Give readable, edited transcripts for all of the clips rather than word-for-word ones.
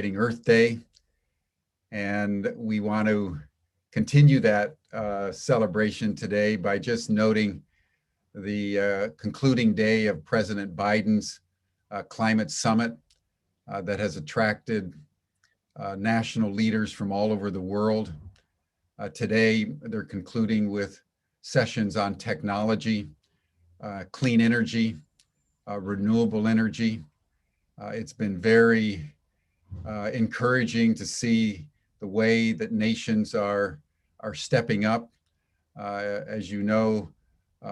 Earth Day, and we want to continue that celebration today by just noting the concluding day of President Biden's climate summit that has attracted national leaders from all over the world. Today, they're concluding with sessions on technology, clean energy, renewable energy. It's been very encouraging to see the way that nations are stepping up. As you know,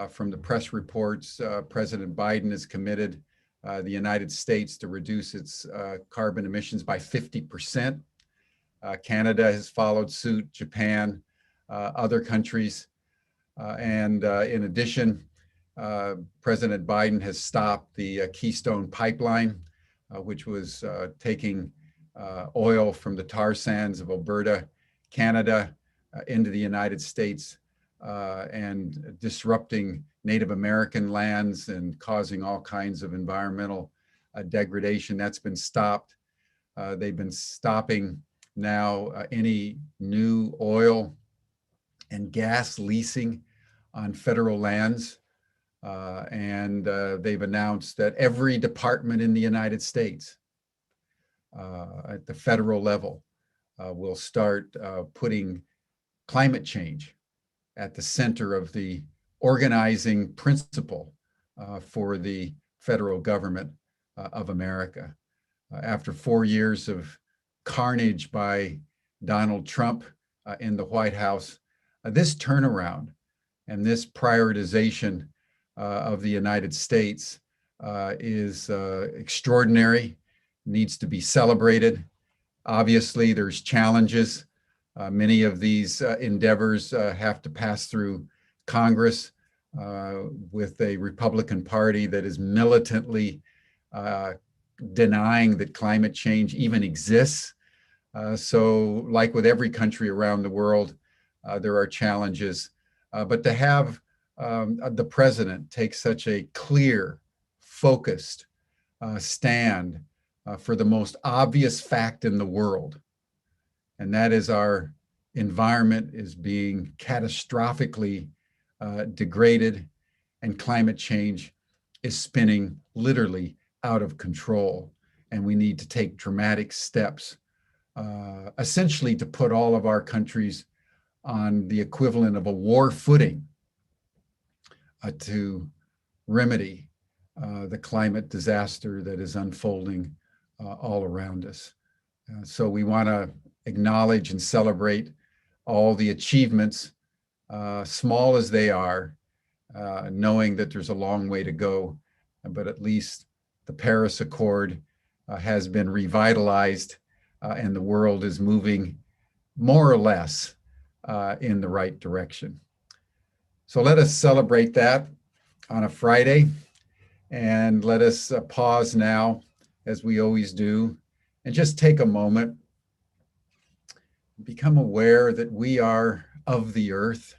from the press reports, President Biden has committed the United States to reduce its carbon emissions by 50%. Canada has followed suit, Japan, other countries. And in addition, President Biden has stopped the Keystone Pipeline, which was taking oil from the tar sands of Alberta, Canada, into the United States and disrupting Native American lands and causing all kinds of environmental degradation. That's been stopped. They've been stopping now any new oil and gas leasing on federal lands. And they've announced that every department in the United States at the federal level will start putting climate change at the center of the organizing principle for the federal government of America. After 4 years of carnage by Donald Trump in the White House, this turnaround and this prioritization of the United States is extraordinary, needs to be celebrated. Obviously, there's challenges. Many of these endeavors have to pass through Congress with a Republican Party that is militantly denying that climate change even exists. So like with every country around the world, there are challenges. But to have the president take such a clear, focused stand for the most obvious fact in the world, and that is our environment is being catastrophically degraded and climate change is spinning literally out of control. And we need to take dramatic steps, essentially to put all of our countries on the equivalent of a war footing to remedy the climate disaster that is unfolding all around us. So we want to acknowledge and celebrate all the achievements, small as they are, knowing that there's a long way to go, but at least the Paris Accord has been revitalized and the world is moving more or less in the right direction. So let us celebrate that on a Friday, and let us pause now, as we always do, and just take a moment, become aware that we are of the earth.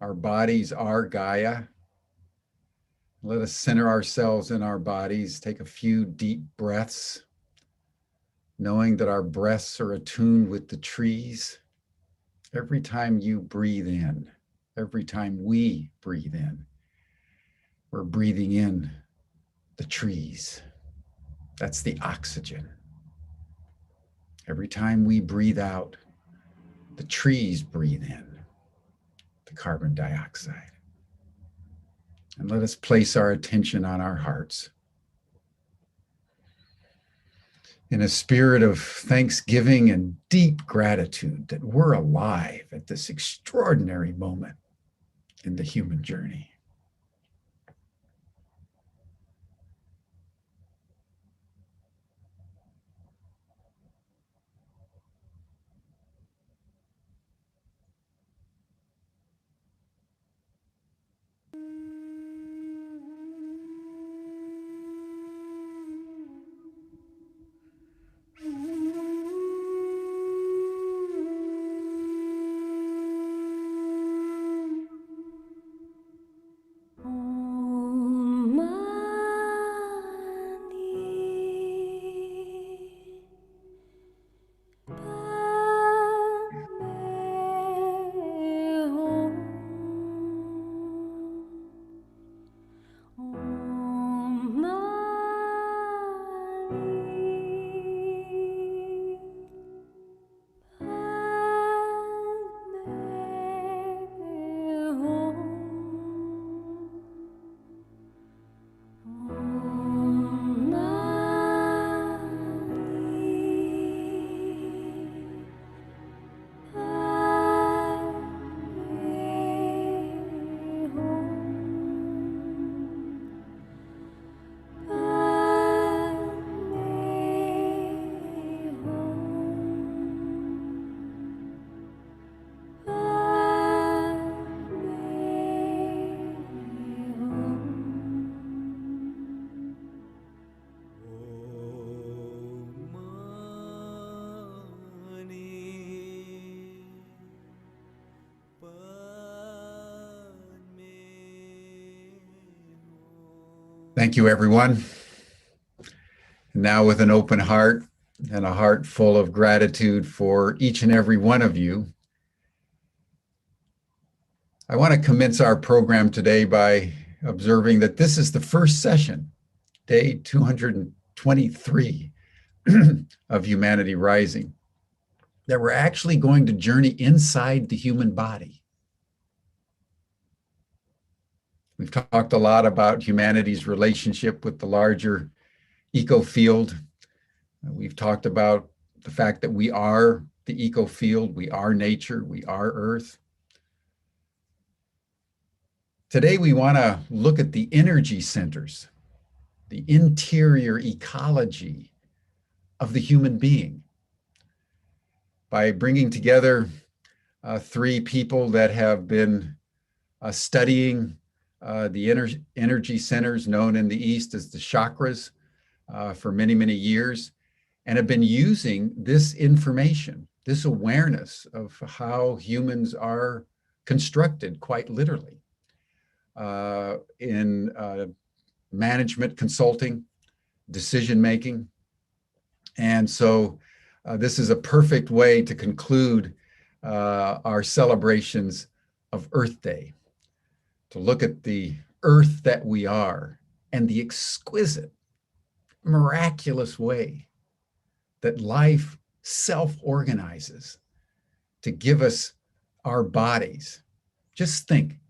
Our bodies are Gaia. Let us center ourselves in our bodies, take a few deep breaths, knowing that our breaths are attuned with the trees. Every time you breathe in, every time we breathe in, we're breathing in the trees. That's the oxygen. Every time we breathe out, the trees breathe in the carbon dioxide. And let us place our attention on our hearts in a spirit of thanksgiving and deep gratitude that we're alive at this extraordinary moment in the human journey. Thank you, everyone. Now, with an open heart and a heart full of gratitude for each and every one of you, I want to commence our program today by observing that this is the first session, day 223 of Humanity Rising, that we're actually going to journey inside the human body. We've talked a lot about humanity's relationship with the larger eco field. We've talked about the fact that we are the eco field, we are nature, we are Earth. Today, we want to look at the energy centers, the interior ecology of the human being by bringing together three people that have been studying the energy centers known in the East as the chakras for many, many years, and have been using this information, this awareness of how humans are constructed quite literally in management consulting, decision making. And so this is a perfect way to conclude our celebrations of Earth Day, to look at the Earth that we are and the exquisite, miraculous way that life self-organizes to give us our bodies. Just think,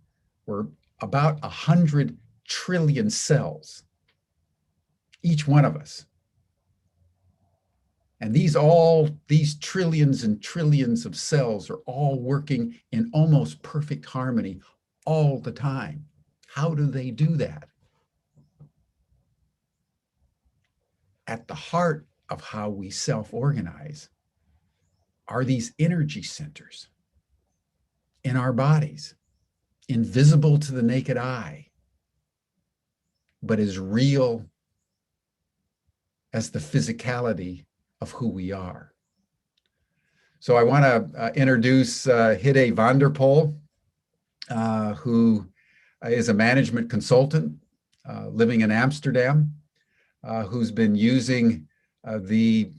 we're about 100 trillion cells, each one of us. And these trillions and trillions of cells are all working in almost perfect harmony all the time. How do they do that? At the heart of how we self-organize are these energy centers in our bodies, invisible to the naked eye, but as real as the physicality of who we are. So I want to introduce Hidde van der Pol, who is a management consultant living in Amsterdam, who's been using the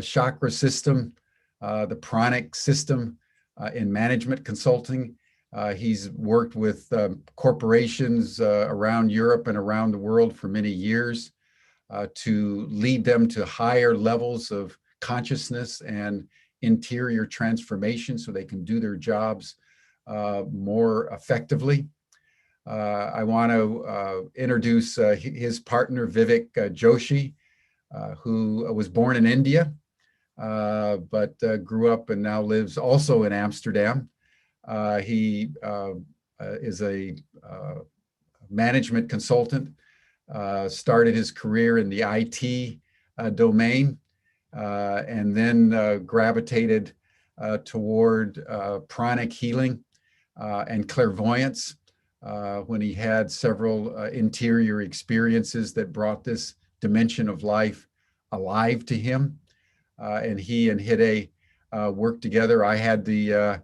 chakra system, the pranic system in management consulting. He's worked with corporations around Europe and around the world for many years to lead them to higher levels of consciousness and interior transformation so they can do their jobs more effectively. I want to introduce his partner, Vivek Joshi, who was born in India, but grew up and now lives also in Amsterdam. He is a management consultant, started his career in the IT domain, and then gravitated toward pranic healing and clairvoyance when he had several interior experiences that brought this dimension of life alive to him. And he and Hidde worked together. I had the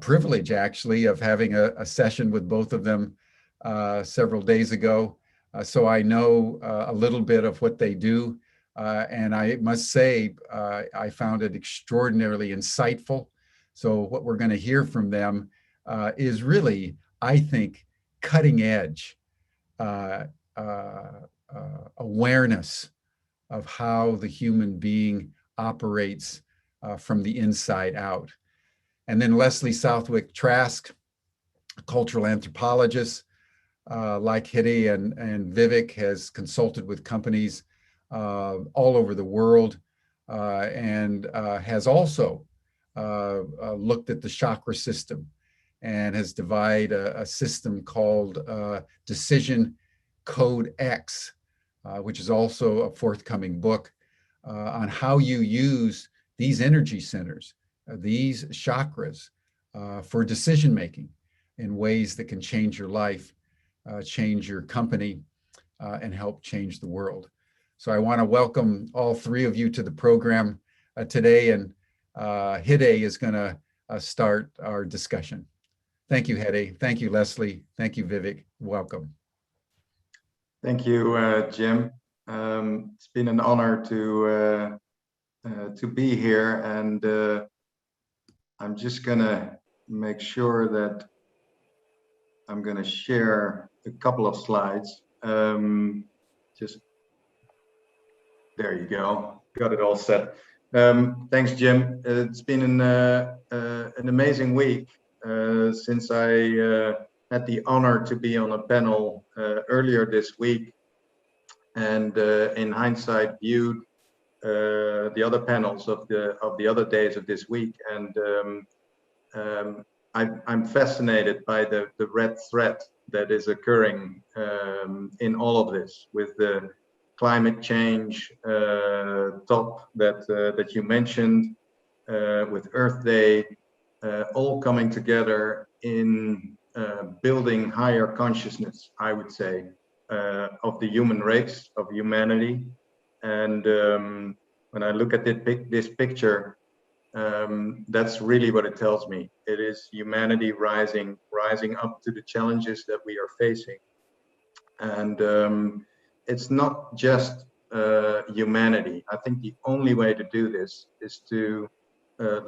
privilege, actually, of having a session with both of them several days ago. So I know a little bit of what they do. And I must say, I found it extraordinarily insightful. So what we're going to hear from them is really, I think, cutting edge awareness of how the human being operates from the inside out. And then Lesley Southwick Trask, a cultural anthropologist, like Hidde and Vivek, has consulted with companies all over the world and has also looked at the chakra system and has devised a system called Decision Code X, which is also a forthcoming book on how you use these energy centers, these chakras, for decision making in ways that can change your life, change your company, and help change the world. So I want to welcome all three of you to the program today, and Hidde is going to start our discussion. Thank you, Hidde. Thank you, Lesley. Thank you, Vivek. Welcome. Thank you, Jim. It's been an honor to be here, and I'm just gonna make sure that I'm gonna share a couple of slides. Just there you go. Got it all set. Thanks, Jim. It's been an amazing week since I had the honor to be on a panel earlier this week, and in hindsight viewed the other panels of the other days of this week, and I'm fascinated by the red thread that is occurring in all of this, with the climate change top that you mentioned, with Earth Day, all coming together in building higher consciousness, I would say, of the human race, of humanity. And when I look at this picture, that's really what it tells me. It is humanity rising up to the challenges that we are facing. And it's not just humanity. I think the only way to do this is to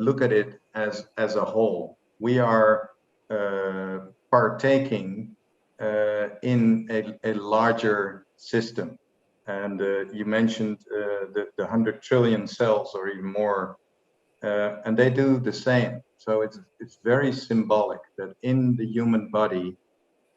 look at it as a whole. We are partaking in a larger system. And you mentioned the 100 trillion cells or even more, and they do the same. So it's very symbolic that in the human body,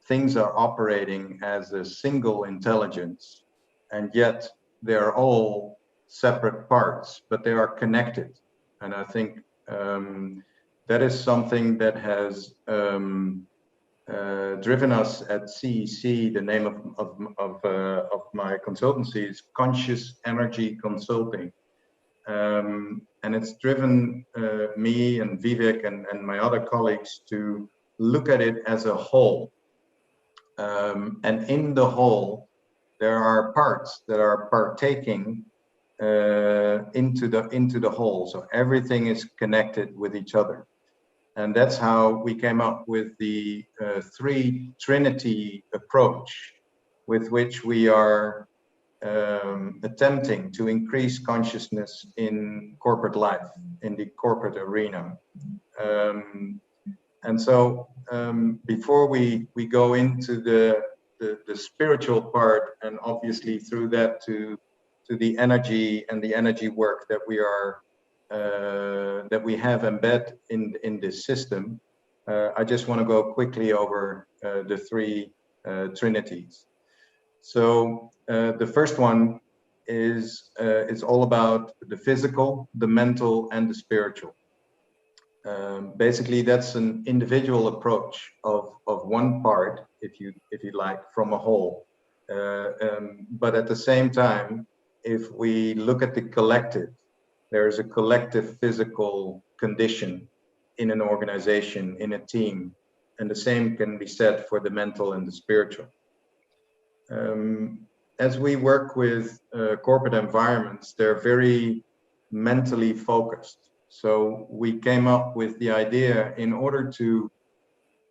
things are operating as a single intelligence, and yet they're all separate parts, but they are connected. And I think that is something that has driven us at CEC. The name of my consultancy is Conscious Energy Consulting. And it's driven me and Vivek and my other colleagues to look at it as a whole. And in the whole, there are parts that are partaking into the whole. So everything is connected with each other. And that's how we came up with the three Trinity approach, with which we are attempting to increase consciousness in corporate life, in the corporate arena. And so before we go into the spiritual part, and obviously through that to the energy and the energy work that we are that we have embedded in this system, I just want to go quickly over the three trinities. So the first one is all about the physical, the mental, and the spiritual. Basically, that's an individual approach of one part, if you like, from a whole. But at the same time, if we look at the collective, there is a collective physical condition in an organization, in a team, and the same can be said for the mental and the spiritual. As we work with corporate environments, they're very mentally focused. So we came up with the idea, in order to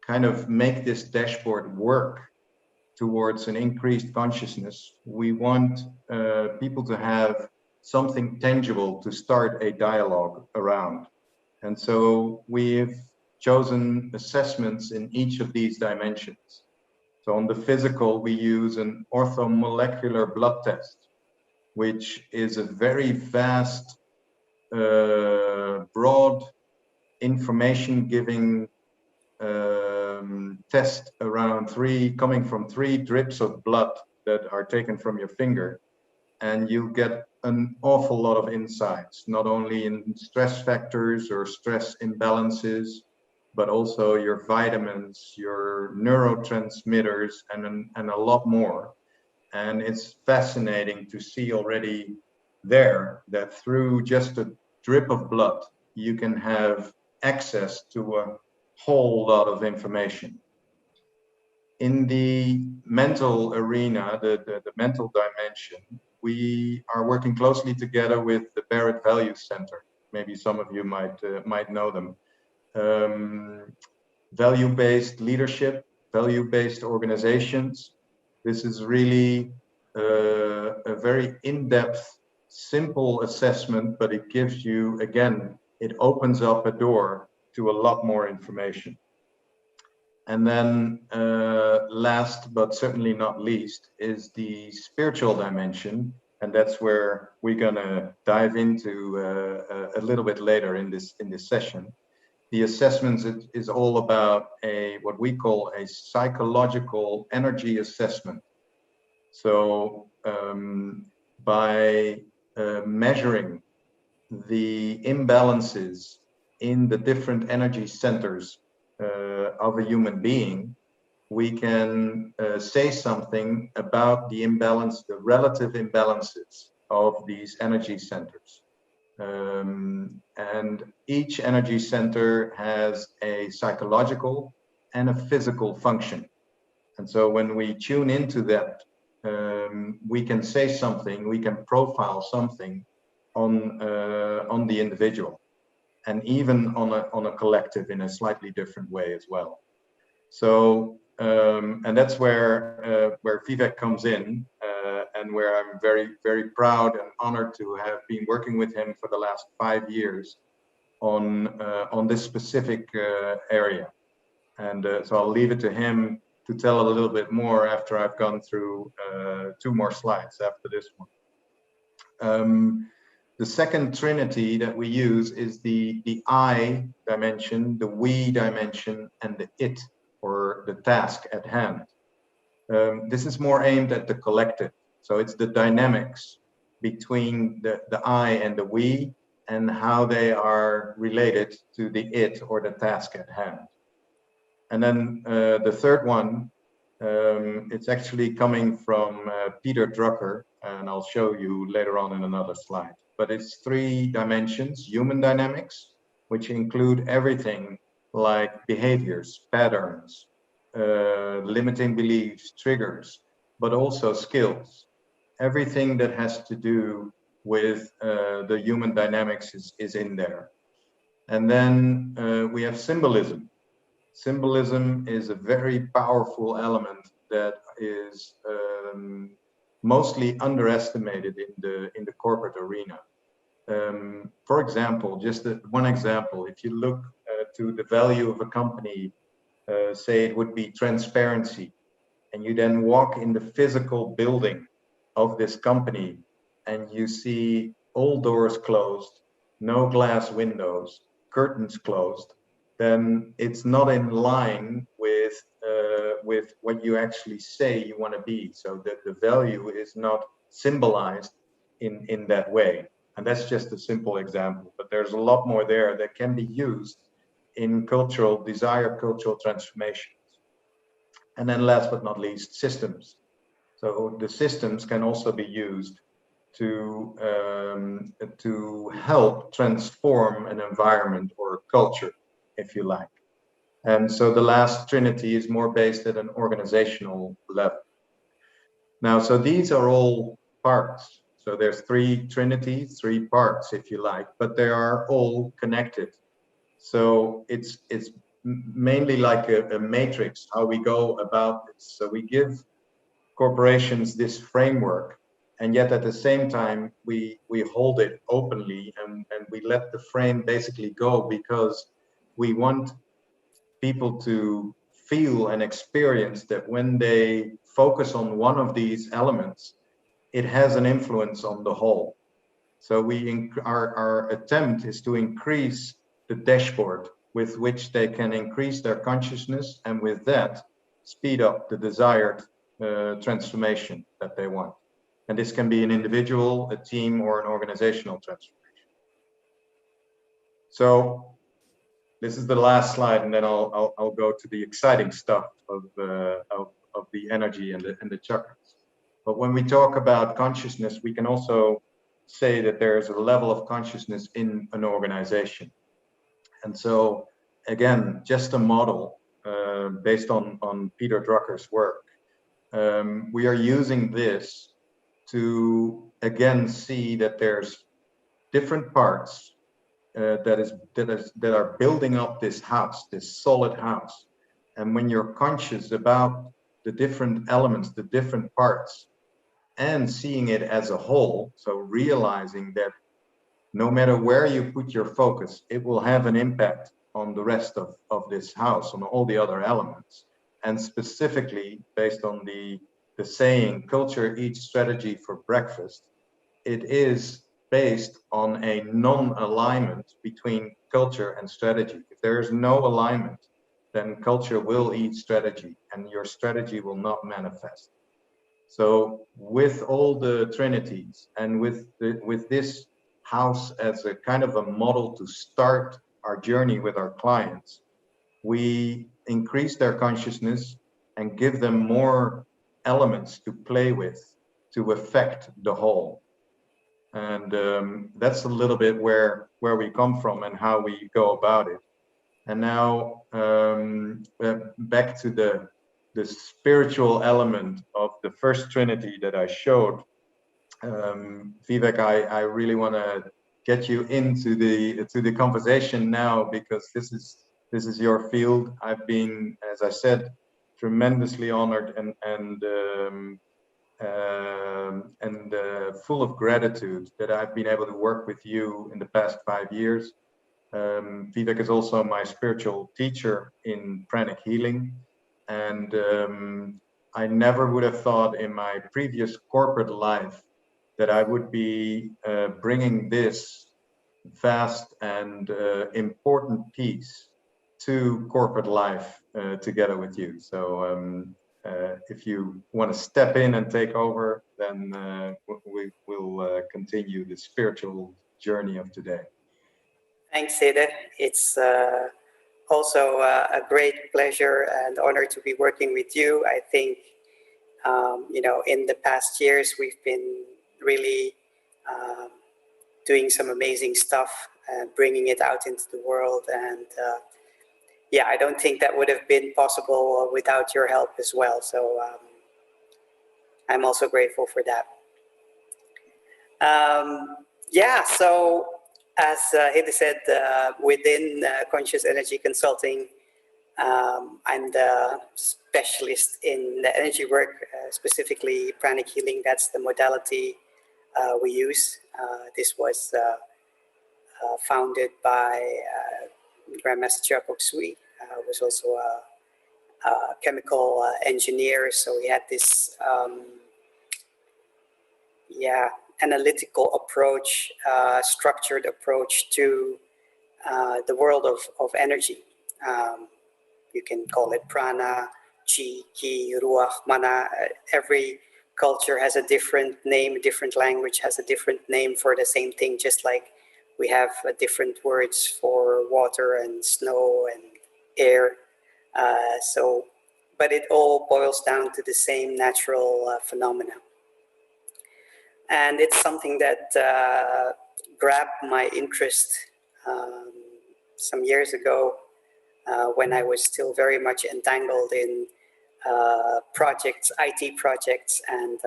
kind of make this dashboard work towards an increased consciousness, we want people to have something tangible to start a dialogue around. And so we've chosen assessments in each of these dimensions. So on the physical, we use an orthomolecular blood test, which is a very vast, broad information giving test around coming from 3 drips of blood that are taken from your finger. And you get an awful lot of insights, not only in stress factors or stress imbalances, but also your vitamins, your neurotransmitters, and a lot more. And it's fascinating to see already there that through just a drip of blood, you can have access to a whole lot of information. In the mental arena, the mental dimension, we are working closely together with the Barrett Value Center. Maybe some of you might know them. Value-based leadership, value-based organizations, This is really a very in-depth, simple assessment, but it gives you, again, it opens up a door to a lot more information. And then last, but certainly not least, is the spiritual dimension. And that's where we're gonna dive into a little bit later in this session. The assessments is all about what we call a psychological energy assessment. So by measuring the imbalances in the different energy centers of a human being, we can say something about the imbalance, the relative imbalances of these energy centers. And each energy center has a psychological and a physical function. And so when we tune into that, we can say something, we can profile something on the individual, and even on a collective in a slightly different way as well. So and that's where Vivek comes in, and where I'm very, very proud and honored to have been working with him for the last 5 years on this specific area. And so I'll leave it to him to tell a little bit more after I've gone through 2 more slides after this one. The second trinity that we use is the I dimension, the we dimension, and the it, or the task at hand. This is more aimed at the collective. So it's the dynamics between the I and the we, and how they are related to the it, or the task at hand. And then the third one, it's actually coming from Peter Drucker, and I'll show you later on in another slide. But it's 3 dimensions: human dynamics, which include everything like behaviors, patterns, limiting beliefs, triggers, but also skills. Everything that has to do with the human dynamics is in there. And then we have symbolism. Symbolism is a very powerful element that is mostly underestimated in the corporate arena. For example, just one example, if you look to the value of a company, say it would be transparency, and you then walk in the physical building of this company and you see all doors closed, no glass windows, curtains closed, then it's not in line with what you actually say you want to be. So that the value is not symbolized in that way. And that's just a simple example, but there's a lot more there that can be used in desired cultural transformations. And then last but not least, systems. So the systems can also be used to help transform an environment or a culture, if you like. And so the last trinity is more based at an organizational level. Now, so these are all parts. So there's 3 trinities, 3 parts, if you like, but they are all connected. So it's mainly like a matrix, how we go about this. So we give corporations this framework, and yet at the same time we hold it openly, and we let the frame basically go, because we want people to feel and experience that when they focus on one of these elements, it has an influence on the whole. So our attempt is to increase the dashboard with which they can increase their consciousness, and with that speed up the desired transformation that they want. And this can be an individual, a team, or an organizational transformation. So this is the last slide, and then I'll go to the exciting stuff of the energy and the chakras. But when we talk about consciousness, we can also say that there's a level of consciousness in an organization. And so, again, just a model based on Peter Drucker's work. We are using this to, again, see that there's different parts that are building up this house, this solid house. And when you're conscious about the different elements, the different parts, and seeing it as a whole. So realizing that no matter where you put your focus, it will have an impact on the rest of this house, on all the other elements. And specifically based on the saying, culture eats strategy for breakfast, it is based on a non-alignment between culture and strategy. If there is no alignment, then culture will eat strategy and your strategy will not manifest. So with all the trinities and with this house as a kind of a model to start our journey with our clients, we increase their consciousness and give them more elements to play with to affect the whole. And that's a little bit where we come from and how we go about it. And now back to the spiritual element of the first trinity that I showed. Vivek, I really want to get you into the conversation now, because this is your field. I've been, as I said, tremendously honored and full of gratitude that I've been able to work with you in the past 5 years. Vivek is also my spiritual teacher in pranic healing, and I never would have thought in my previous corporate life that I would be bringing this vast and important piece to corporate life together with you. So if you want to step in and take over, then we will continue the spiritual journey of today. Thanks, Hidde. It's also a great pleasure and honor to be working with you. I think, you know, in the past years, we've been really doing some amazing stuff and bringing it out into the world. And yeah, I don't think that would have been possible without your help as well. So I'm also grateful for that. Yeah, so as Hidde said, within Conscious Energy Consulting, I'm the specialist in the energy work, specifically pranic healing. That's the modality we use. This was founded by Grandmaster Chakras, who was also a chemical engineer. So he had this analytical approach, structured approach to the world of energy. You can call it prana, chi, ki, ruach, mana. Every culture has a different name, a different language has a different name for the same thing, just like we have different words for water and snow and air. But it all boils down to the same natural phenomena. And it's something that grabbed my interest some years ago when I was still very much entangled in projects, IT projects, and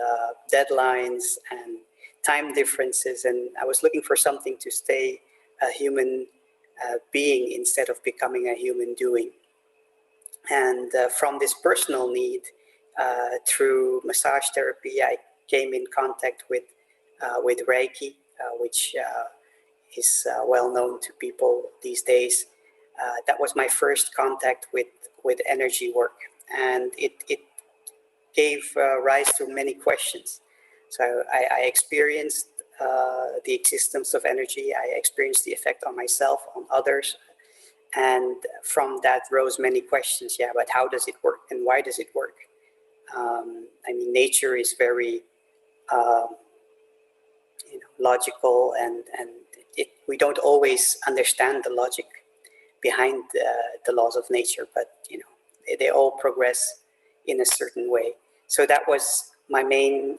deadlines and time differences. And I was looking for something to stay a human being instead of becoming a human doing. And from this personal need, through massage therapy, I came in contact with Reiki, which is well known to people these days. That was my first contact with energy work, and it gave rise to many questions. So I experienced the existence of energy. I experienced the effect on myself, on others, and from that rose many questions. Yeah, but how does it work, and why does it work? I mean, nature is very logical, and we don't always understand the logic behind the laws of nature, but they all progress in a certain way. So that was my main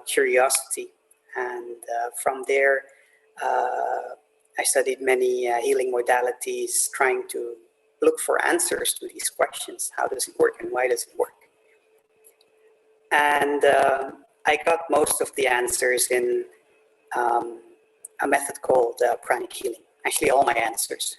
curiosity, and from there I studied many healing modalities, trying to look for answers to these questions. How does it work, and why does it work? And I got most of the answers in a method called pranic healing. Actually, all my answers.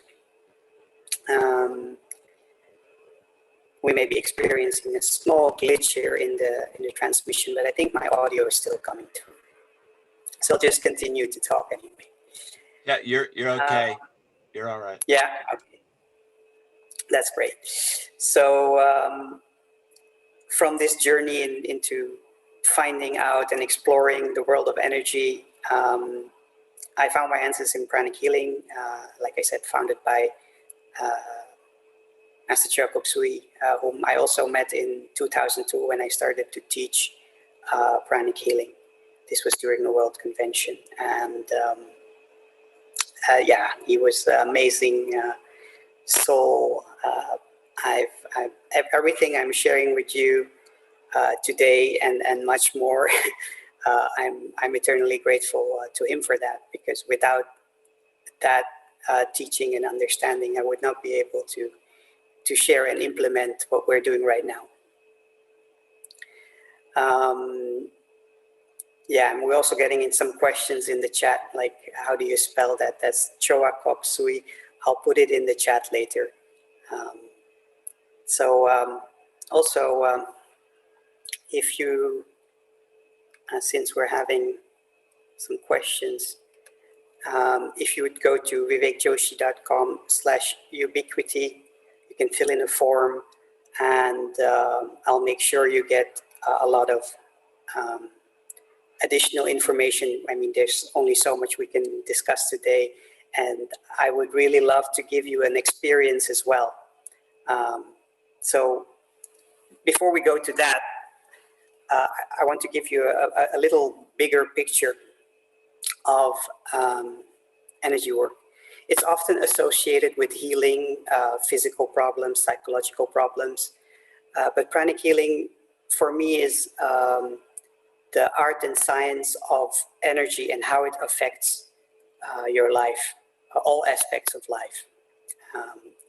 we may be experiencing a small glitch here in the transmission, but I think my audio is still coming through. So I'll just continue to talk anyway. Yeah, you're okay. You're all right. Yeah, okay. That's great. So from this journey into finding out and exploring the world of energy, I found my answers in pranic healing, like I said, founded by Master Chakras, whom I also met in 2002 when I started to teach pranic healing. This was during the World Convention, and yeah, he was an amazing soul. Everything I'm sharing with you today and much more, I'm eternally grateful to him for that, because without that teaching and understanding, I would not be able to share and implement what we're doing right now. Yeah, and we're also getting in some questions in the chat, like how do you spell that? That's Choa Kok Sui. I'll put it in the chat later. Also, if you, since we're having some questions, if you would go to vivekjoshi.com/ubiquity, you can fill in a form, and I'll make sure you get a lot of additional information. I mean, there's only so much we can discuss today, and I would really love to give you an experience as well. So before we go to that, I want to give you a little bigger picture of energy work. It's often associated with healing physical problems, psychological problems, but pranic healing for me is the art and science of energy and how it affects your life, all aspects of life.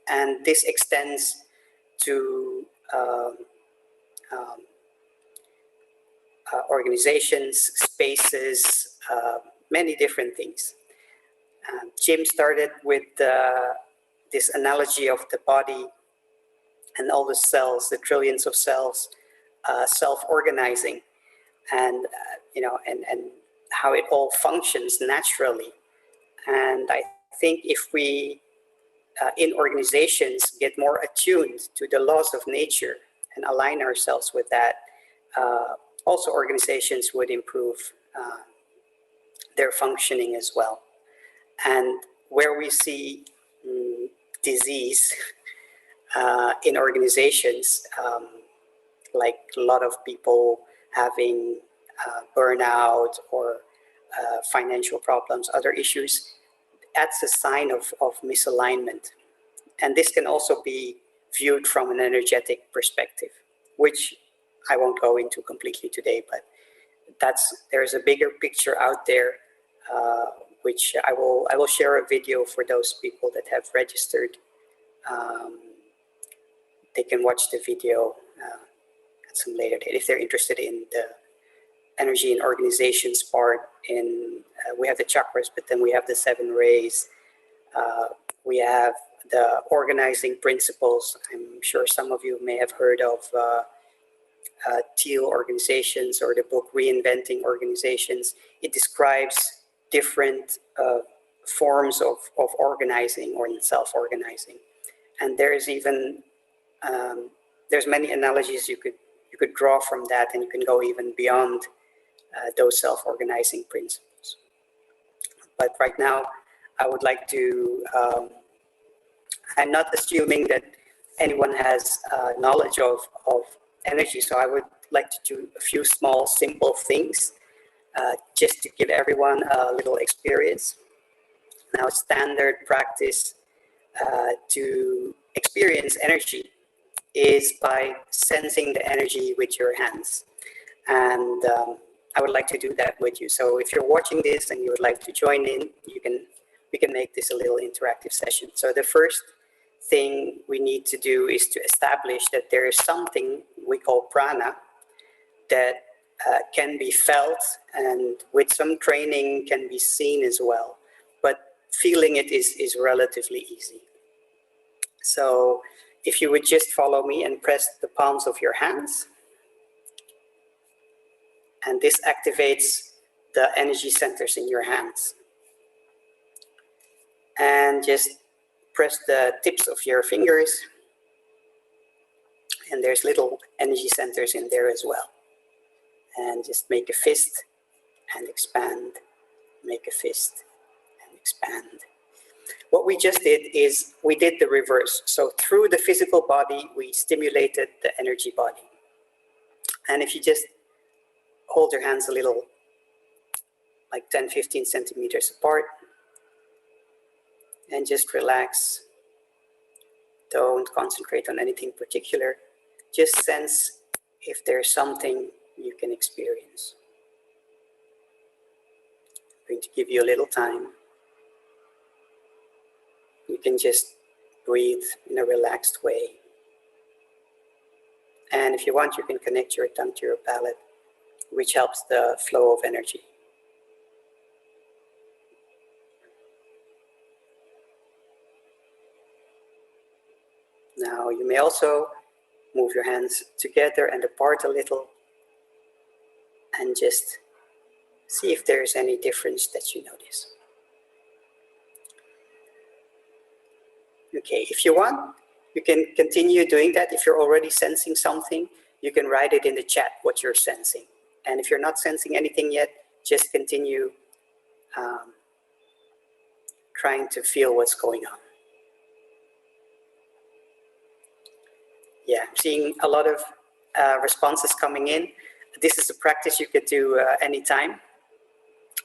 And this extends to organizations, spaces, many different things. Jim started with this analogy of the body and all the cells, the trillions of cells, self-organizing, and and how it all functions naturally. And I think if we in organizations get more attuned to the laws of nature and align ourselves with that, also organizations would improve their functioning as well. And where we see disease in organizations, like a lot of people having burnout or financial problems, other issues, that's a sign of misalignment. And this can also be viewed from an energetic perspective, which I won't go into completely today, but there's a bigger picture out there, which I will share a video for those people that have registered. They can watch the video at some later date if they're interested in the energy and organizations part. We have the chakras, but then we have the 7 rays. We have the organizing principles. I'm sure some of you may have heard of Teal organizations or the book Reinventing Organizations. It describes different forms of organizing or self-organizing. And there's even, there's many analogies you could draw from that, and you can go even beyond those self-organizing principles. But right now, I would like to, I'm not assuming that anyone has knowledge of energy, so I would like to do a few small, simple things just to give everyone a little experience. Now, standard practice to experience energy is by sensing the energy with your hands. And I would like to do that with you. So if you're watching this and you would like to join in, we can make this a little interactive session. So the first thing we need to do is to establish that there is something we call prana that can be felt, and with some training can be seen as well. But feeling it is relatively easy. So if you would just follow me and press the palms of your hands. And this activates the energy centers in your hands. And just press the tips of your fingers. And there's little energy centers in there as well. And just make a fist and expand, make a fist and expand. What we just did is we did the reverse. So through the physical body, we stimulated the energy body. And if you just hold your hands a little, like 10, 15 centimeters apart, and just relax. Don't concentrate on anything particular. Just sense if there's something you can experience. I'm going to give you a little time. You can just breathe in a relaxed way. And if you want, you can connect your tongue to your palate, which helps the flow of energy. Now, you may also move your hands together and apart a little and just see if there's any difference that you notice. Okay, if you want, you can continue doing that. If you're already sensing something, you can write it in the chat what you're sensing. And if you're not sensing anything yet, just continue trying to feel what's going on. Yeah, I'm seeing a lot of responses coming in. This is a practice you could do anytime.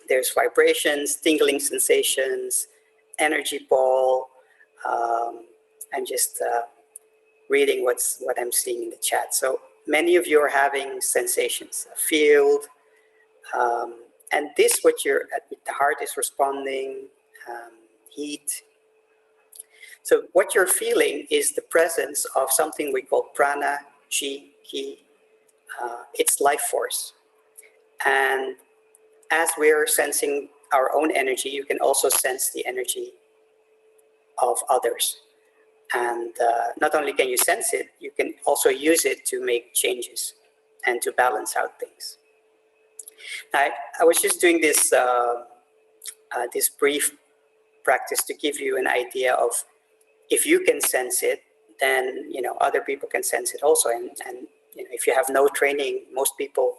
There's vibrations, tingling sensations, energy ball. I'm just reading what I'm seeing in the chat. So many of you are having sensations, a field, and this, what you're at, the heart is responding, heat. So what you're feeling is the presence of something we call prana, chi, ki. It's life force. And as we're sensing our own energy, you can also sense the energy of others. And not only can you sense it, you can also use it to make changes and to balance out things. I was just doing this, this brief practice to give you an idea of if you can sense it, then other people can sense it also. And if you have no training, most people,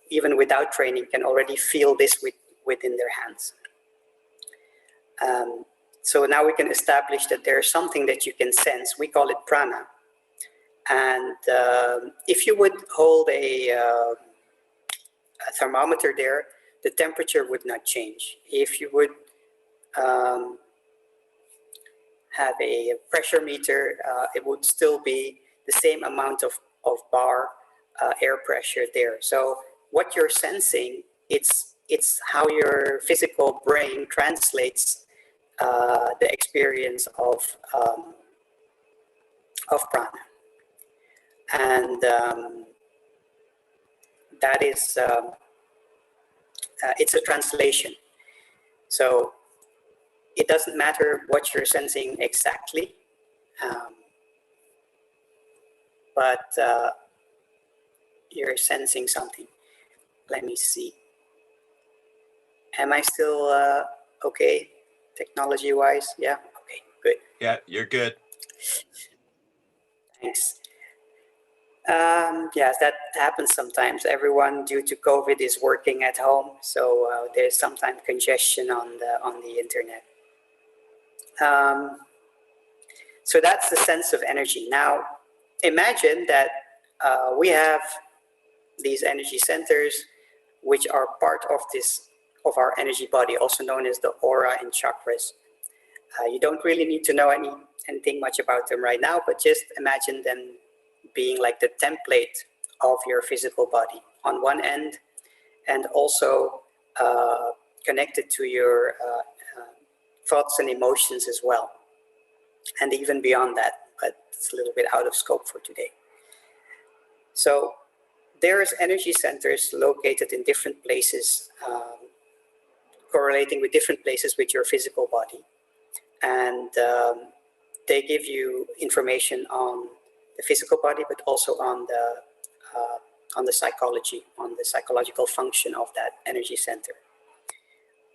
even without training, can already feel this within their hands. So now we can establish that there's something that you can sense. We call it prana. And if you would hold a thermometer there, the temperature would not change. If you would have a pressure meter, it would still be the same amount of bar air pressure there. So what you're sensing, it's how your physical brain translates the experience of prana. And that is, it's a translation. So it doesn't matter what you're sensing exactly, but you're sensing something. Let me see. Am I still okay, technology-wise? Yeah, okay, good. Yeah, you're good. Thanks. Yes, that happens sometimes. Everyone, due to COVID, is working at home, so there's sometimes congestion on the internet. So that's the sense of energy. Now, imagine that we have these energy centers, which are part of our energy body, also known as the aura and chakras. You don't really need to know anything much about them right now, but just imagine them being like the template of your physical body on one end, and also connected to your thoughts and emotions as well, and even beyond that, but it's a little bit out of scope for today. So there's energy centers located in different places, correlating with different places with your physical body. And they give you information on the physical body, but also on the psychology, on the psychological function of that energy center.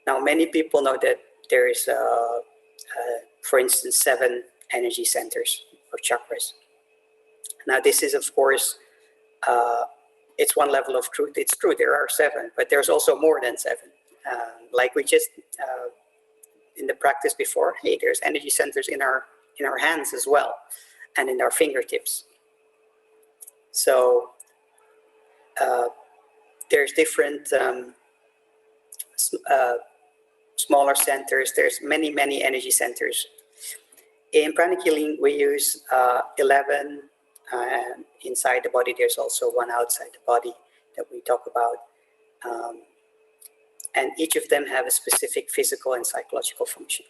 Now, many people know that there is, for instance, 7 energy centers or chakras. Now, this is, of course, it's one level of truth. It's true, there are 7, but there's also more than 7. Like we just, in the practice before, hey, there's energy centers in our hands as well, and in our fingertips. So there's different smaller centers. There's many energy centers. In pranic healing, we use 11 inside the body. There's also 1 outside the body that we talk about. And each of them have a specific physical and psychological function.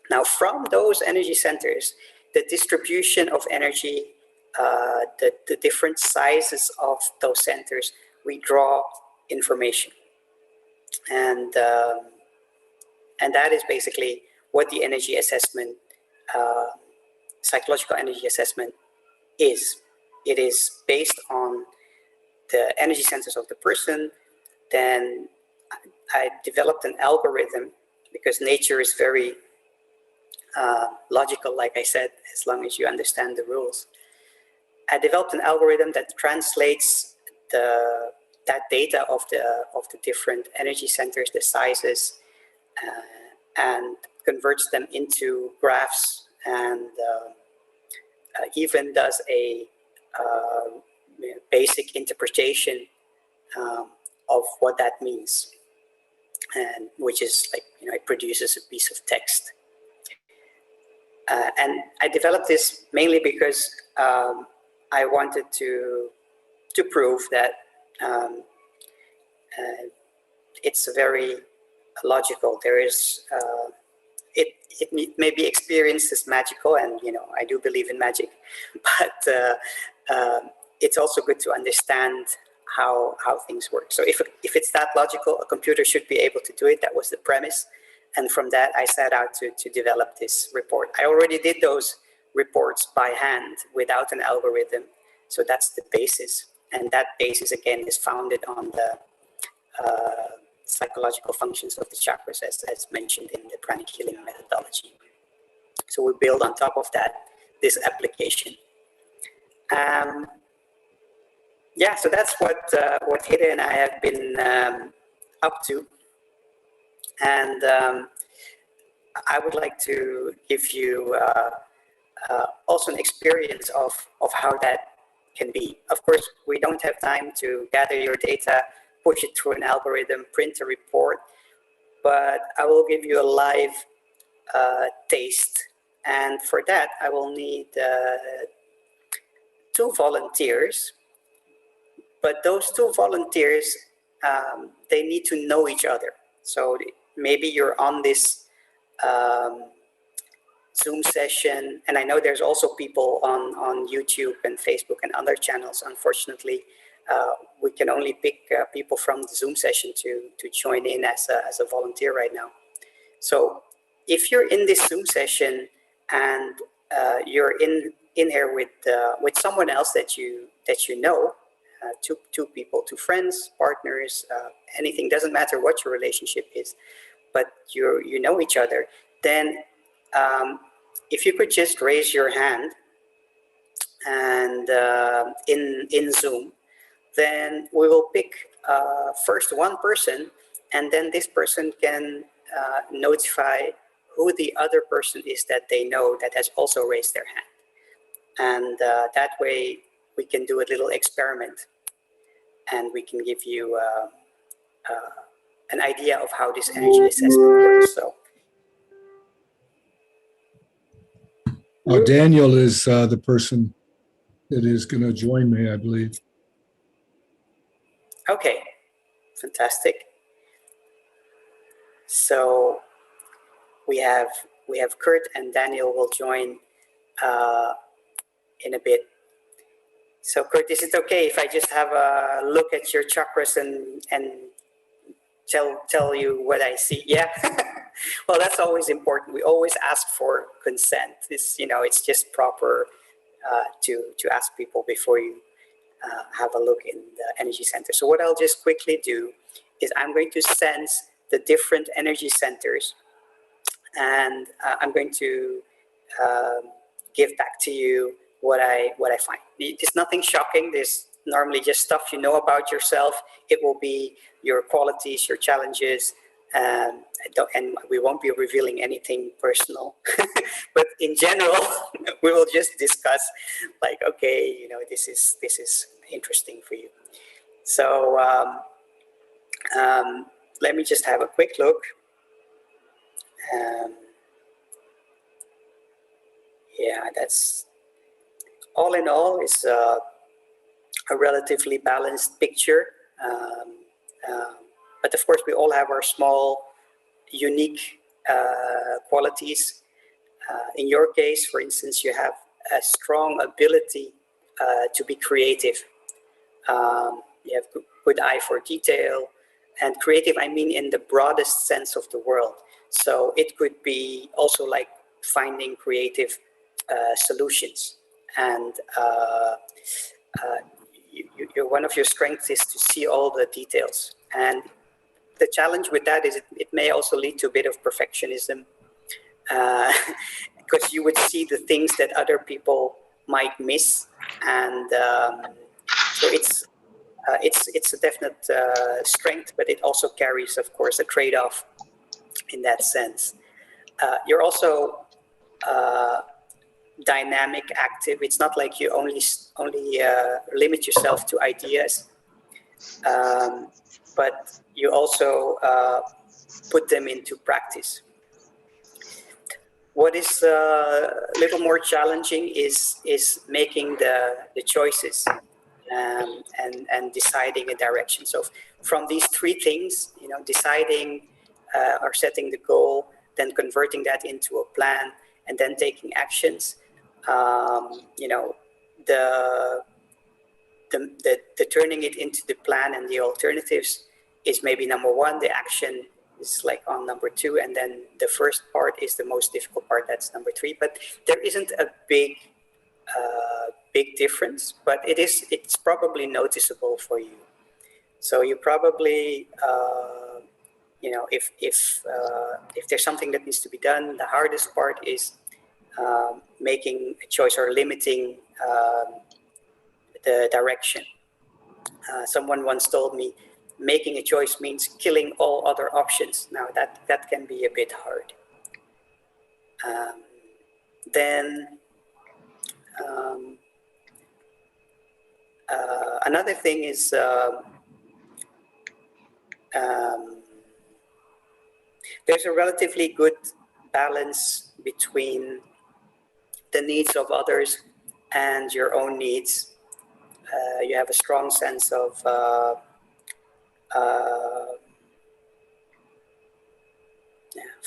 Now, from those energy centers, the distribution of energy, the different sizes of those centers, we draw information. And that is basically what the energy assessment, psychological energy assessment is. It is based on the energy centers of the person. Then I developed an algorithm, because nature is very logical, like I said, as long as you understand the rules. I developed an algorithm that translates that data of the different energy centers, the sizes, and converts them into graphs, and even does a basic interpretation of what that means, and which is like, it produces a piece of text. And I developed this mainly because I wanted to prove that it's very logical. There is it may be experienced as magical, and I do believe in magic, but it's also good to understand how things work. So if it's that logical, a computer should be able to do it. That was the premise. And from that, I set out to develop this report. I already did those reports by hand without an algorithm. So that's the basis. And that basis, again, is founded on the psychological functions of the chakras, as mentioned in the pranic healing methodology. So we build on top of that this application. Yeah, so that's what Hidde and I have been up to. And I would like to give you also an experience of how that can be. Of course, we don't have time to gather your data, push it through an algorithm, print a report, but I will give you a live taste. And for that, I will need 2 volunteers. But those 2 volunteers, they need to know each other. So maybe you're on this Zoom session, and I know there's also people on YouTube and Facebook and other channels. Unfortunately, we can only pick people from the Zoom session to join in as a volunteer right now. So if you're in this Zoom session and you're in here with someone else that you know, 2 people, 2 friends, partners, anything, doesn't matter what your relationship is, but you know each other, then if you could just raise your hand and in Zoom, then we will pick first 1 person, and then this person can notify who the other person is that they know that has also raised their hand. And that way we can do a little experiment, and we can give you an idea of how this energy assessment works. So, Daniel is the person that is going to join me, I believe. okay, fantastic. So we have Kurt, and Daniel will join in a bit. So Kurt, is it okay if I just have a look at your chakras and tell you what I see? Yeah. Well, that's always important. We always ask for consent. It's just proper to ask people before you have a look in the energy center. So what I'll just quickly do is I'm going to sense the different energy centers, and I'm going to give back to you what I find. There's nothing shocking. There's normally just stuff you know about yourself. It will be your qualities, your challenges, and we won't be revealing anything personal. But in general, we will just discuss, like, okay, this is interesting for you. So let me just have a quick look. Yeah, that's all in all is a relatively balanced picture. But of course, we all have our small, unique qualities. In your case, for instance, you have a strong ability to be creative. You have good eye for detail. And creative, I mean in the broadest sense of the world. So it could be also like finding creative solutions. And one of your strengths is to see all the details. And the challenge with that is it may also lead to a bit of perfectionism, because you would see the things that other people might miss. And so it's a definite strength, but it also carries, of course, a trade-off in that sense. You're also dynamic, active. It's not like you only limit yourself to ideas, but you also put them into practice. What is a little more challenging is making the choices and deciding a direction. So from these three things, deciding or setting the goal, then converting that into a plan, and then taking actions. The turning it into the plan and the alternatives is maybe number one. The action is like on number two, and then the first part is the most difficult part. That's number three. But there isn't a big difference, but it's probably noticeable for you. So you probably if there's something that needs to be done, the hardest part is making a choice or limiting the direction. Someone once told me, making a choice means killing all other options. Now that can be a bit hard. Then another thing is there's a relatively good balance between the needs of others and your own needs. You have a strong sense of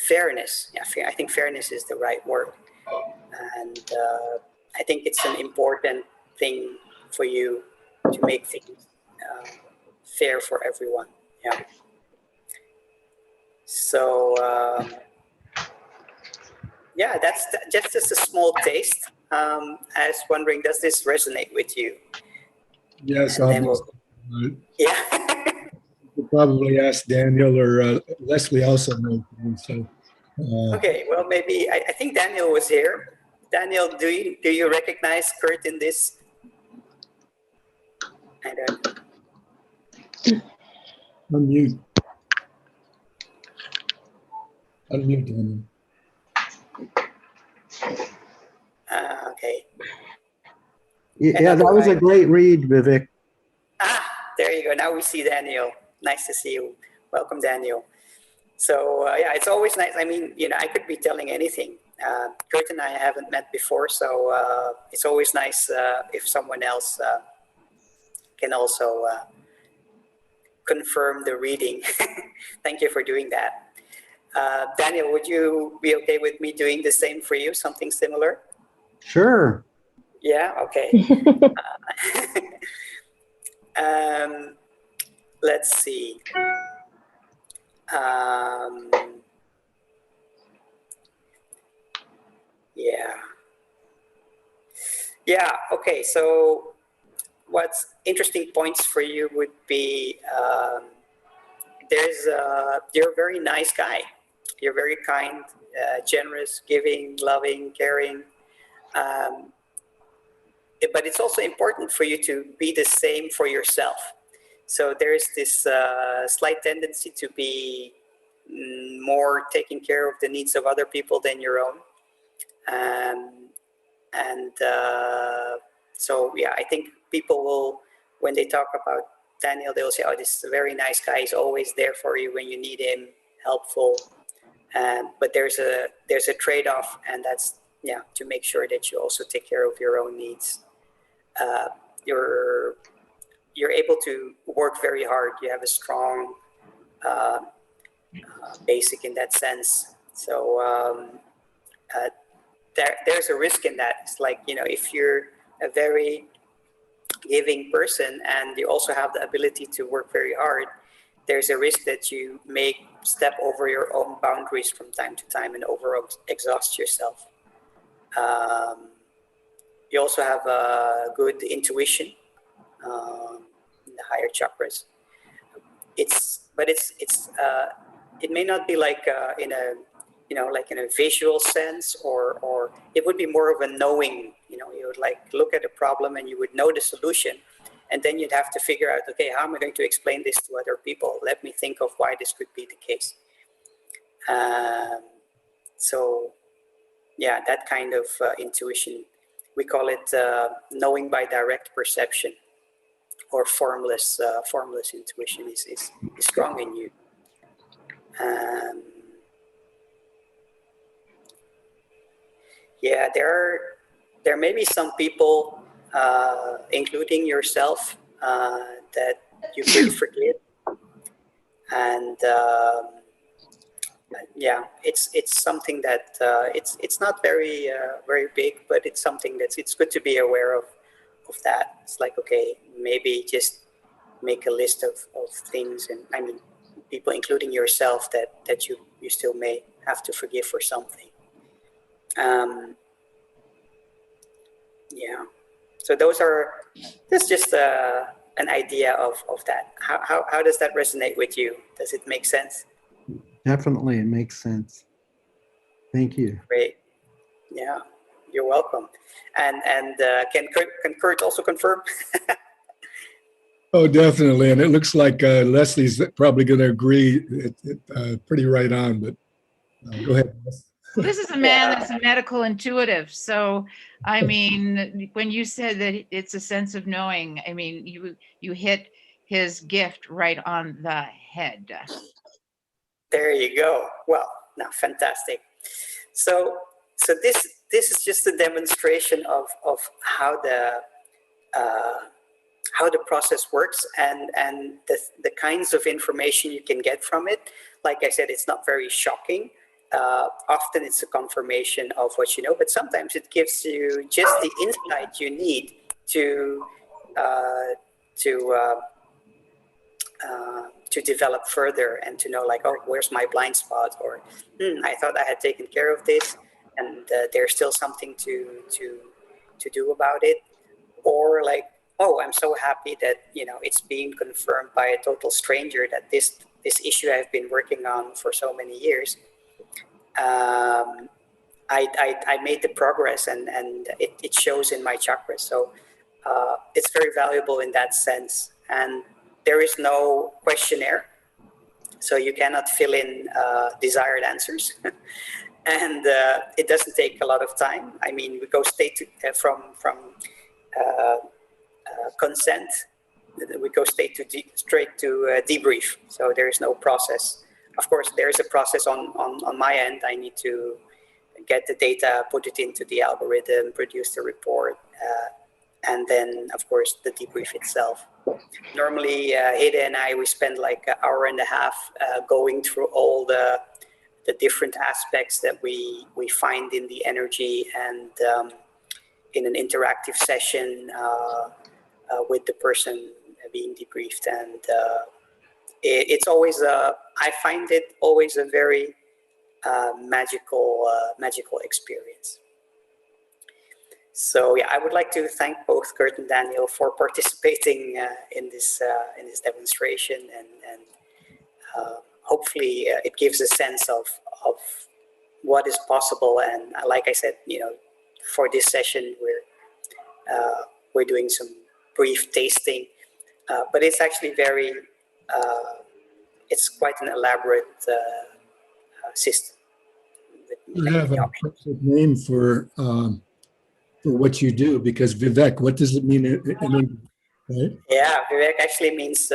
fairness. I think fairness is the right word. And I think it's an important thing for you to make things fair for everyone. Yeah. So that's just a small taste. I was wondering, does this resonate with you? Yes, And obviously. Yeah. We'll probably ask Daniel or Lesley also knows. So, Okay, well, maybe I think Daniel was here. Daniel, do you recognize Kurt in this? I don't know. Unmute. Unmute, Daniel. Okay. Yeah, that was a great read, Vivek. There you go. Now we see Daniel. Nice to see you. Welcome, Daniel. So it's always nice. I mean, I could be telling anything. Kurt and I haven't met before, so it's always nice if someone else can also confirm the reading. Thank you for doing that. Daniel, would you be okay with me doing the same for you? Something similar? Sure. Yeah. Okay. Let's see. Yeah. Okay. So, what's interesting points for you would be you're a very nice guy. You're very kind, generous, giving, loving, caring. Um, but it's also important for you to be the same for yourself. So there's this slight tendency to be more taking care of the needs of other people than your own. And so, yeah, I think people will, when they talk about Daniel, they'll say, oh, this is a very nice guy. He's always there for you when you need him, helpful. But there's a trade-off, and that's, yeah, to make sure that you also take care of your own needs. You're able to work very hard. You have a strong basic in that sense. So there's a risk in that. It's like, if you're a very giving person and you also have the ability to work very hard, there's a risk that you may step over your own boundaries from time to time and exhaust yourself. You also have a good intuition in the higher chakras. It may not be like in a visual sense, or it would be more of a knowing. You would like look at a problem and you would know the solution, and then you'd have to figure out, okay, how am I going to explain this to other people? Let me think of why this could be the case. So yeah, that kind of intuition, we call it knowing by direct perception, or formless intuition is strong in you. Yeah, there may be some people, including yourself, that you could forgive, and yeah, it's something that it's not very very big, but it's something it's good to be aware of that. It's like, okay, maybe just make a list of things, and I mean, people, including yourself, that you still may have to forgive for something. Yeah, so that's just an idea of that. How does that resonate with you? Does it make sense? Definitely, it makes sense. Thank you. Great. Yeah, you're welcome. And can Kurt also confirm? Oh, definitely. And it looks like Leslie's probably going to agree. Pretty right on, but go ahead. Well, this is a man that's a medical intuitive. So, I mean, when you said that it's a sense of knowing, I mean, you hit his gift right on the head. There you go. Well, now, fantastic. So this is just a demonstration of how the process works, and the kinds of information you can get from it. Like I said, it's not very shocking. Often it's a confirmation of what you know, but sometimes it gives you just the insight you need to develop further, and to know, like, oh, where's my blind spot, or I thought I had taken care of this, and there's still something to do about it, or like, oh, I'm so happy that it's being confirmed by a total stranger that this issue I've been working on for so many years, I made the progress, and it shows in my chakras. So it's very valuable in that sense. And there is no questionnaire, so you cannot fill in desired answers. And it doesn't take a lot of time. I mean, we go straight to, from consent, we go straight to debrief. So there is no process. Of course, there is a process on my end. I need to get the data, put it into the algorithm, produce the report, and then, of course, the debrief itself. Normally, Hidde and I, we spend like an hour and a half going through all the different aspects that we find in the energy, and in an interactive session with the person being debriefed. And it's always I find it always a very magical experience. So yeah, I would like to thank both Kurt and Daniel for participating in this demonstration, and hopefully it gives a sense of what is possible. And like I said, for this session we're doing some brief tasting, but it's actually it's quite an elaborate system. You have a perfect name for what you do, because Vivek, what does it mean in English? Right? Yeah, Vivek actually means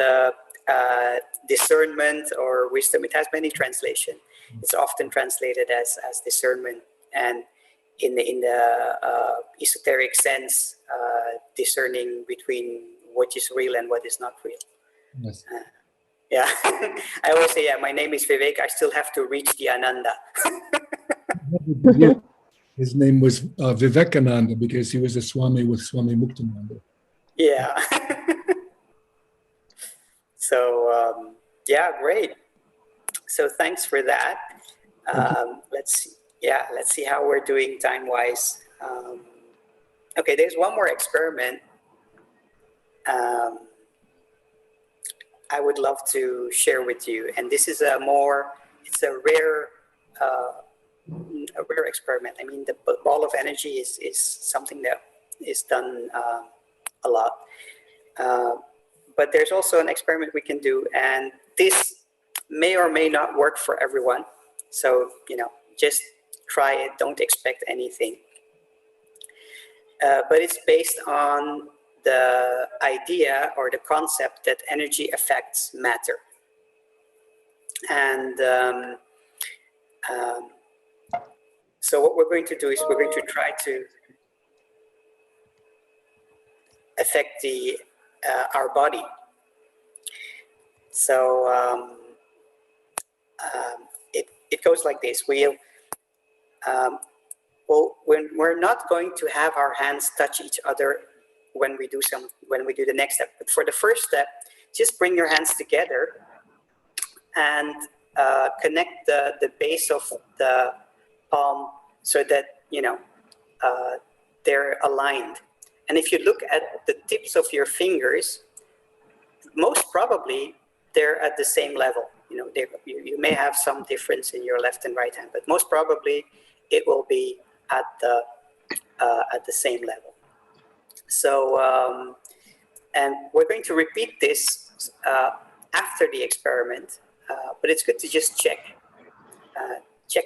discernment or wisdom. It has many translations. It's often translated as discernment, and in the esoteric sense, discerning between what is real and what is not real. Yes. Yeah, I always say, my name is Vivek. I still have to reach the Ananda. His name was Vivekananda, because he was a Swami with Swami Muktananda. Yeah. So, great. So thanks for that. Let's see how we're doing time-wise. Okay, there's one more experiment I would love to share with you, and this is it's a rare experiment. I mean, the ball of energy is something that is done a lot, but there's also an experiment we can do, and this may or may not work for everyone. So just try it. Don't expect anything. But it's based on the idea or the concept that energy affects matter. And so what we're going to do is we're going to try to affect our body. So it goes like this. When we're not going to have our hands touch each other when we do the next step. But for the first step, just bring your hands together and connect the base of the palm so that they're aligned. And if you look at the tips of your fingers, most probably they're at the same level. You may have some difference in your left and right hand, but most probably it will be at the same level. So, and we're going to repeat this after the experiment, but it's good to just check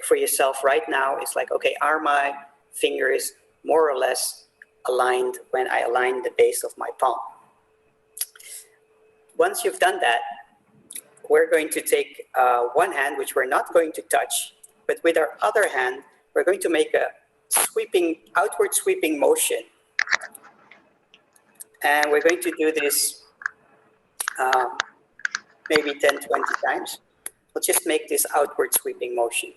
for yourself right now. It's like, okay, are my fingers more or less aligned when I align the base of my palm? Once you've done that, we're going to take one hand, which we're not going to touch, but with our other hand, we're going to make a outward sweeping motion. And we're going to do this maybe 10, 20 times. We'll just make this outward sweeping motion.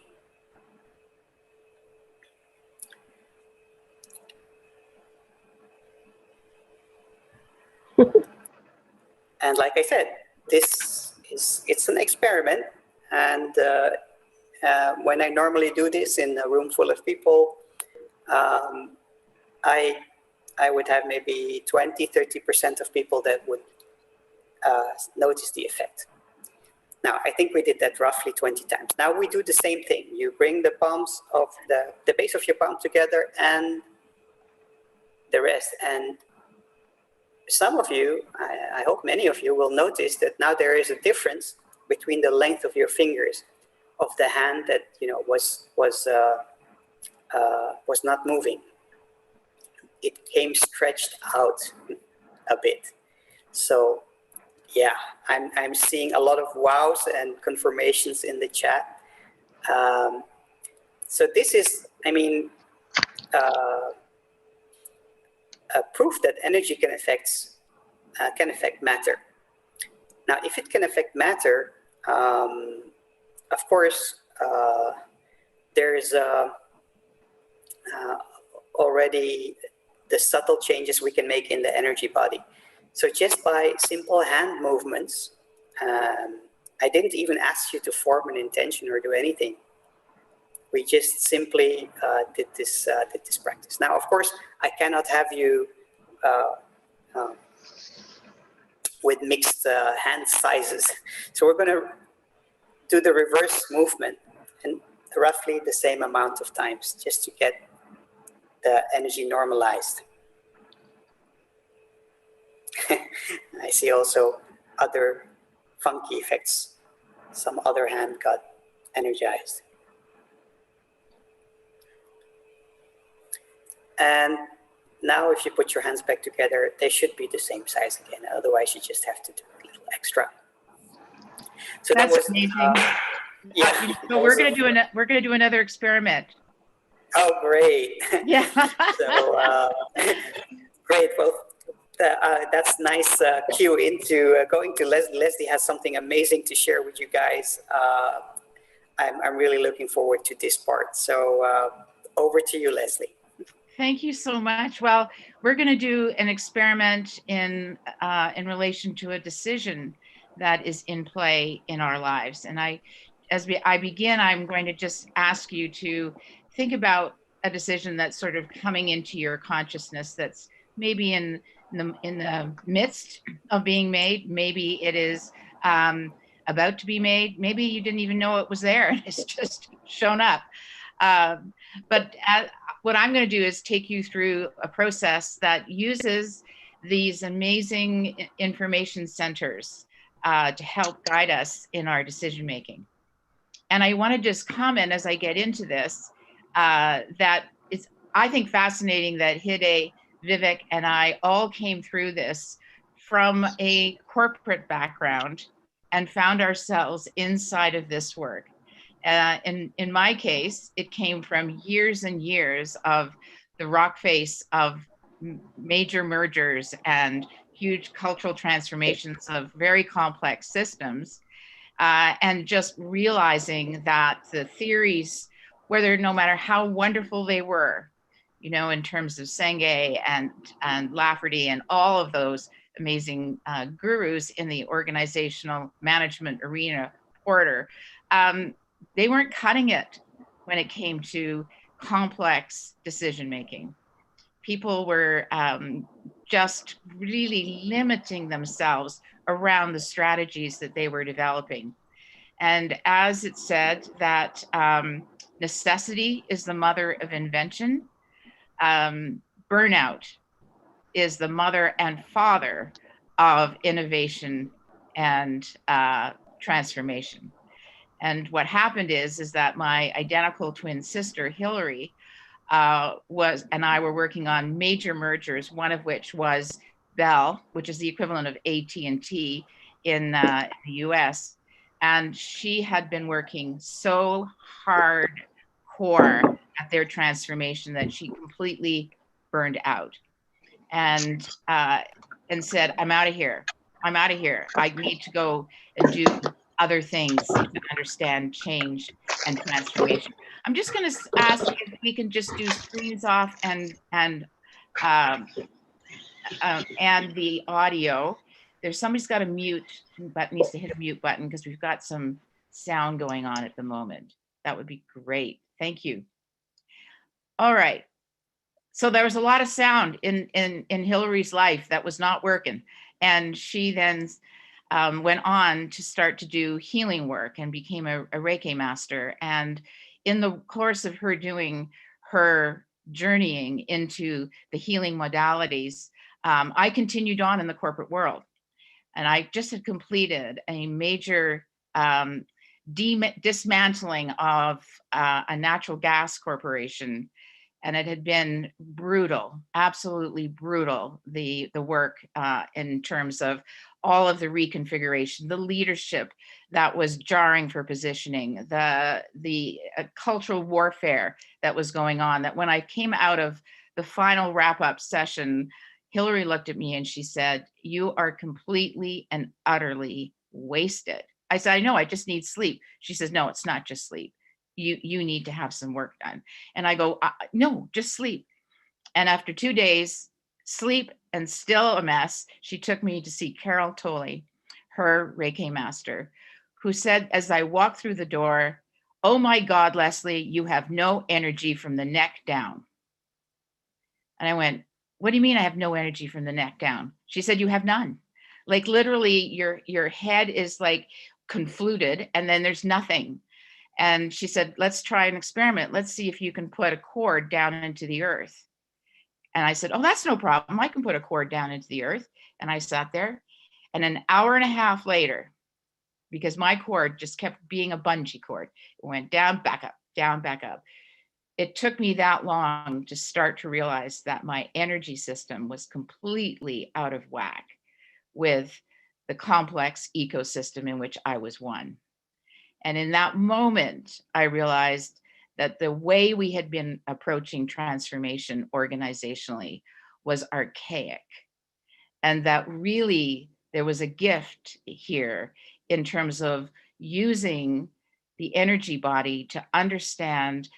And like I said, it's an experiment. And when I normally do this in a room full of people, I would have maybe 20, 30% of people that would notice the effect. Now, I think we did that roughly 20 times. Now we do the same thing. You bring the palms of the base of your palm together and the rest. And some of you, I hope many of you will notice that now there is a difference between the length of your fingers of the hand that was not moving. It came stretched out a bit. So yeah, I'm seeing a lot of wows and confirmations in the chat. So this is, a proof that energy can affect matter. Now, if it can affect matter, of course, there is already the subtle changes we can make in the energy body. So just by simple hand movements, I didn't even ask you to form an intention or do anything. we just simply did this practice. Now, of course, I cannot have you with mixed hand sizes. So we're going to do the reverse movement and roughly the same amount of times just to get the energy normalized. I see also other funky effects. Some other hand got energized. And now if you put your hands back together, they should be the same size again. Otherwise, you just have to do a little extra. So that's that was amazing. yeah. So we're gonna do another experiment. Oh, great. Yeah. So great. Well, that's nice cue into going to Lesley. Lesley has something amazing to share with you guys. I'm really looking forward to this part. So over to you, Lesley. Thank you so much. Well, we're going to do an experiment in relation to a decision that is in play in our lives. And as I begin, I'm going to just ask you to think about a decision that's sort of coming into your consciousness that's maybe in the midst of being made. Maybe it is about to be made. Maybe you didn't even know it was there and it's just shown up. But what I'm going to do is take you through a process that uses these amazing information centers to help guide us in our decision making. And I want to just comment as I get into this that it's, I think, fascinating that Hidde, Vivek, and I all came through this from a corporate background and found ourselves inside of this work. In my case, it came from years and years of the rock face of major mergers and huge cultural transformations of very complex systems, and just realizing that the theories, whether no matter how wonderful they were, you know, in terms of Senge and Lafferty and all of those amazing gurus in the organizational management arena, Porter, they weren't cutting it when it came to complex decision making. People were just really limiting themselves around the strategies that they were developing. And as it said, that necessity is the mother of invention, burnout is the mother and father of innovation and transformation. And what happened is that my identical twin sister, Hillary, and I were working on major mergers, one of which was Bell, which is the equivalent of AT&T in the US. And she had been working so hardcore at their transformation that she completely burned out and said, I'm out of here. I'm out of here. I need to go and do other things to understand change and transformation. I'm just going to ask if we can just do screens off and the audio. There's somebody's got a mute, but needs to hit a mute button because we've got some sound going on at the moment. That would be great. Thank you. All right. So there was a lot of sound in Hillary's life that was not working, and she then went on to start to do healing work and became a Reiki master. And in the course of her doing her journeying into the healing modalities, I continued on in the corporate world. And I just had completed a major dismantling of a natural gas corporation. And it had been brutal, absolutely brutal, the work in terms of all of the reconfiguration, the leadership that was jarring for positioning, the cultural warfare that was going on, that when I came out of the final wrap-up session, Hillary looked at me and she said, you are completely and utterly wasted. I said, I know, I just need sleep. She says, no, it's not just sleep. You need to have some work done. And I go, no, just sleep. And after 2 days, sleep and still a mess, she took me to see Carol Tolley, her Reiki master, who said, as I walked through the door, "Oh my God, Lesley, you have no energy from the neck down." And I went, "What do you mean I have no energy from the neck down?" She said, "You have none. Like literally your head is like confluted and then there's nothing." And she said, "Let's try an experiment. Let's see if you can put a cord down into the earth." And I said, "Oh, that's no problem. I can put a cord down into the earth." And I sat there, and an hour and a half later, because my cord just kept being a bungee cord, it went down, back up, down, back up. It took me that long to start to realize that my energy system was completely out of whack with the complex ecosystem in which I was one. And in that moment, I realized that the way we had been approaching transformation organizationally was archaic, and that really there was a gift here in terms of using the energy body to understand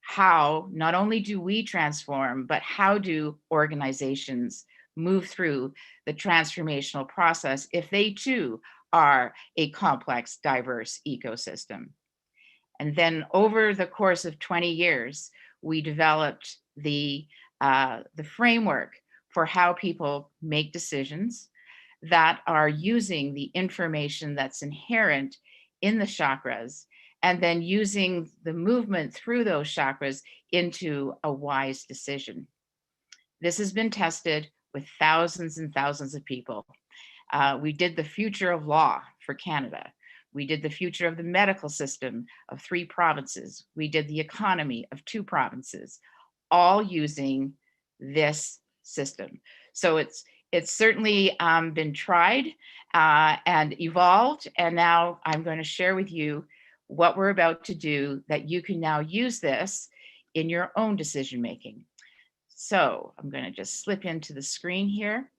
how not only do we transform, but how do organizations move through the transformational process if they too are a complex, diverse ecosystem. And then over the course of 20 years, we developed the framework for how people make decisions that are using the information that's inherent in the chakras, and then using the movement through those chakras into a wise decision. This has been tested with thousands and thousands of people. We did the future of law for Canada. We did the future of the medical system of 3 provinces. We did the economy of 2 provinces, all using this system. So it's certainly been tried and evolved. And now I'm going to share with you what we're about to do that you can now use this in your own decision making. So I'm going to just slip into the screen here.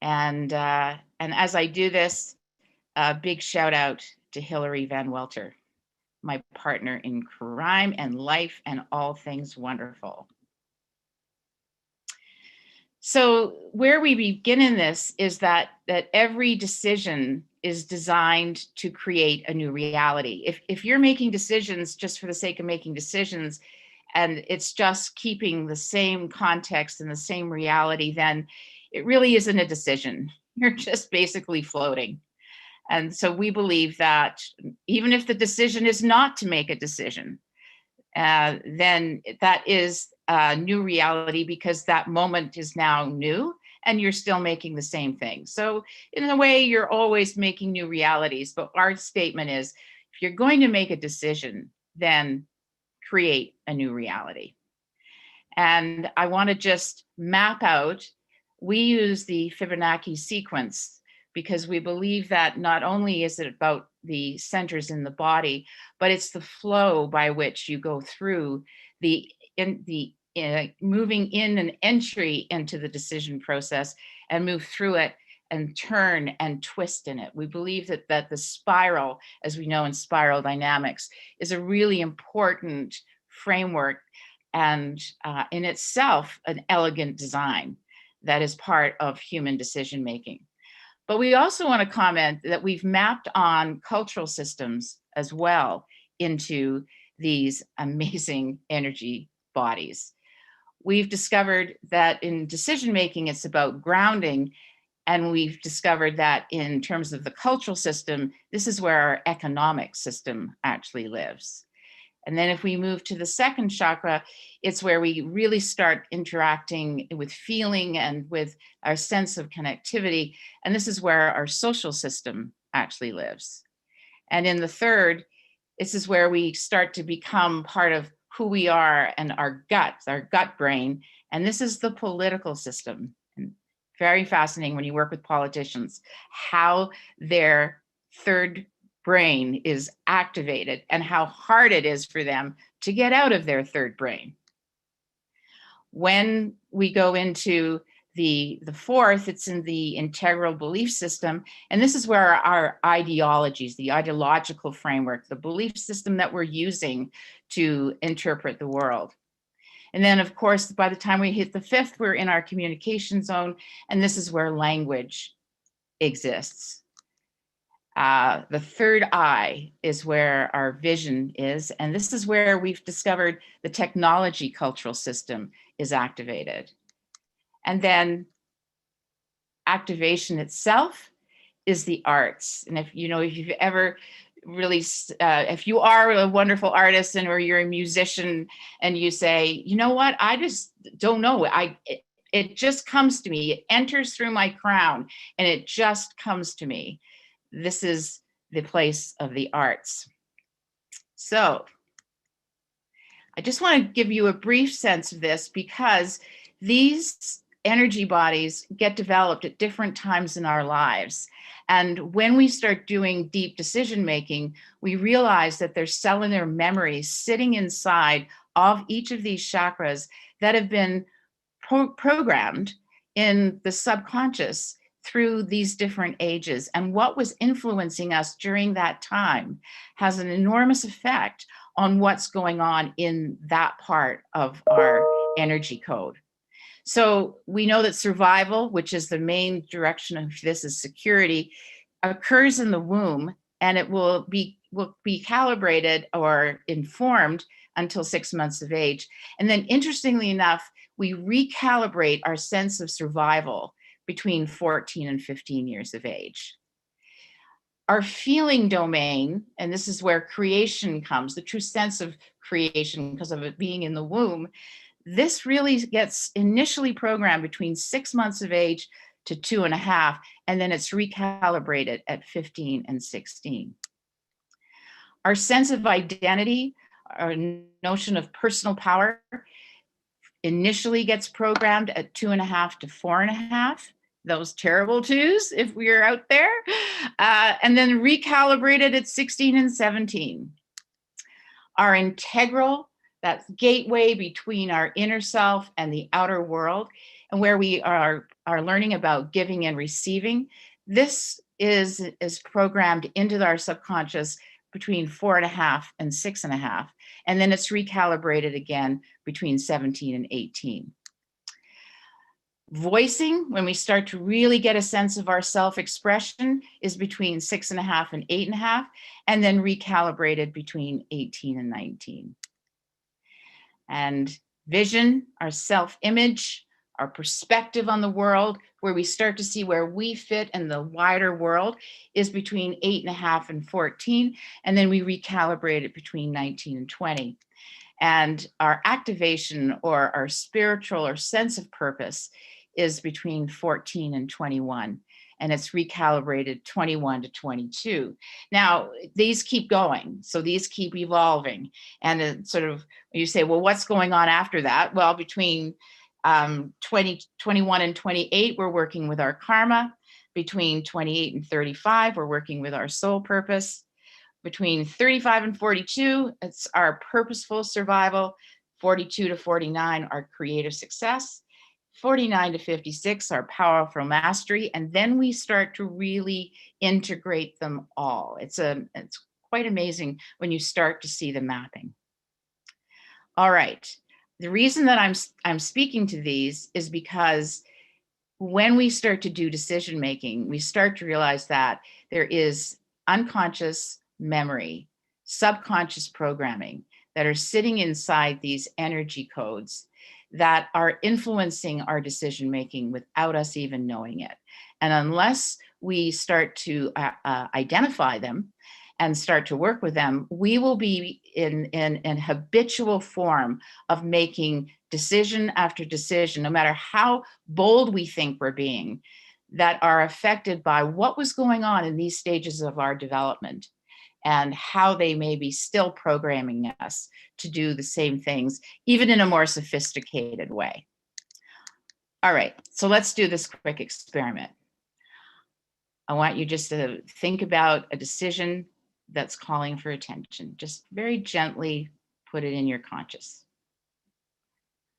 And as I do this, a big shout out to Hilary Van Welter, my partner in crime and life and all things wonderful. So where we begin in this is that every decision is designed to create a new reality. If you're making decisions just for the sake of making decisions, and it's just keeping the same context and the same reality, then it really isn't a decision. You're just basically floating. And so we believe that even if the decision is not to make a decision, then that is a new reality, because that moment is now new and you're still making the same thing. So in a way, you're always making new realities. But our statement is, if you're going to make a decision, then create a new reality. And I want to just map out, we use the Fibonacci sequence because we believe that not only is it about the centers in the body, but it's the flow by which you go through moving in an entry into the decision process and move through it and turn and twist in it. We believe that the spiral, as we know in spiral dynamics, is a really important framework and in itself an elegant design that is part of human decision making. But we also want to comment that we've mapped on cultural systems as well into these amazing energy bodies. We've discovered that in decision making, it's about grounding. And we've discovered that in terms of the cultural system, this is where our economic system actually lives. And then if we move to the second chakra, it's where we really start interacting with feeling and with our sense of connectivity. And this is where our social system actually lives. And in the third, this is where we start to become part of who we are and our gut brain. And this is the political system. And very fascinating when you work with politicians, how their third brain is activated and how hard it is for them to get out of their third brain. When we go into the fourth, it's in the integral belief system. And this is where our ideologies, the ideological framework, the belief system that we're using to interpret the world. And then, of course, by the time we hit the fifth, we're in our communication zone. And this is where language exists. The third eye is where our vision is, and this is where we've discovered the technology cultural system is activated. And then activation itself is the arts. And if you've ever really, if you are a wonderful artist or you're a musician and you say, you know what, I just don't know, it just comes to me, it enters through my crown and it just comes to me. This is the place of the arts. So I just want to give you a brief sense of this because these energy bodies get developed at different times in our lives. And when we start doing deep decision making, we realize that there's cellular memories sitting inside of each of these chakras that have been programmed in the subconscious through these different ages. And what was influencing us during that time has an enormous effect on what's going on in that part of our energy code. So we know that survival, which is the main direction of this is security, occurs in the womb, and it will be calibrated or informed until 6 months of age. And then interestingly enough, we recalibrate our sense of survival between 14 and 15 years of age. Our feeling domain, and this is where creation comes, the true sense of creation because of it being in the womb, this really gets initially programmed between 6 months of age to 2.5, and then it's recalibrated at 15 and 16. Our sense of identity, our notion of personal power, initially gets programmed at 2.5 to 4.5. Those terrible twos, if we're out there, and then recalibrated at 16 and 17. Our integral, that gateway between our inner self and the outer world, and where we are learning about giving and receiving, this is programmed into our subconscious between 4.5 and 6.5, and then it's recalibrated again between 17 and 18. Voicing, when we start to really get a sense of our self-expression, is between 6.5 and 8.5, and then recalibrated between 18 and 19. And vision, our self-image, our perspective on the world, where we start to see where we fit in the wider world, is between 8.5 and 14, and then we recalibrate it between 19 and 20. And our activation, or our spiritual or sense of purpose, is between 14 and 21, and it's recalibrated 21 to 22. Now, these keep going, so these keep evolving, and it sort of, you say, well, what's going on after that? Well, between 21 and 28, we're working with our karma. Between 28 and 35, we're working with our soul purpose. Between 35 and 42, it's our purposeful survival. 42 to 49, our creative success. 49 to 56, our powerful mastery. And then we start to really integrate them all. It's quite amazing when you start to see the mapping. All right. The reason that I'm speaking to these is because when we start to do decision making, we start to realize that there is unconscious memory, subconscious programming that are sitting inside these energy codes that are influencing our decision making without us even knowing it. And unless we start to identify them and start to work with them, we will be in habitual form of making decision after decision, no matter how bold we think we're being, that are affected by what was going on in these stages of our development and how they may be still programming us to do the same things, even in a more sophisticated way. All right, so let's do this quick experiment. I want you just to think about a decision that's calling for attention. Just very gently put it in your conscious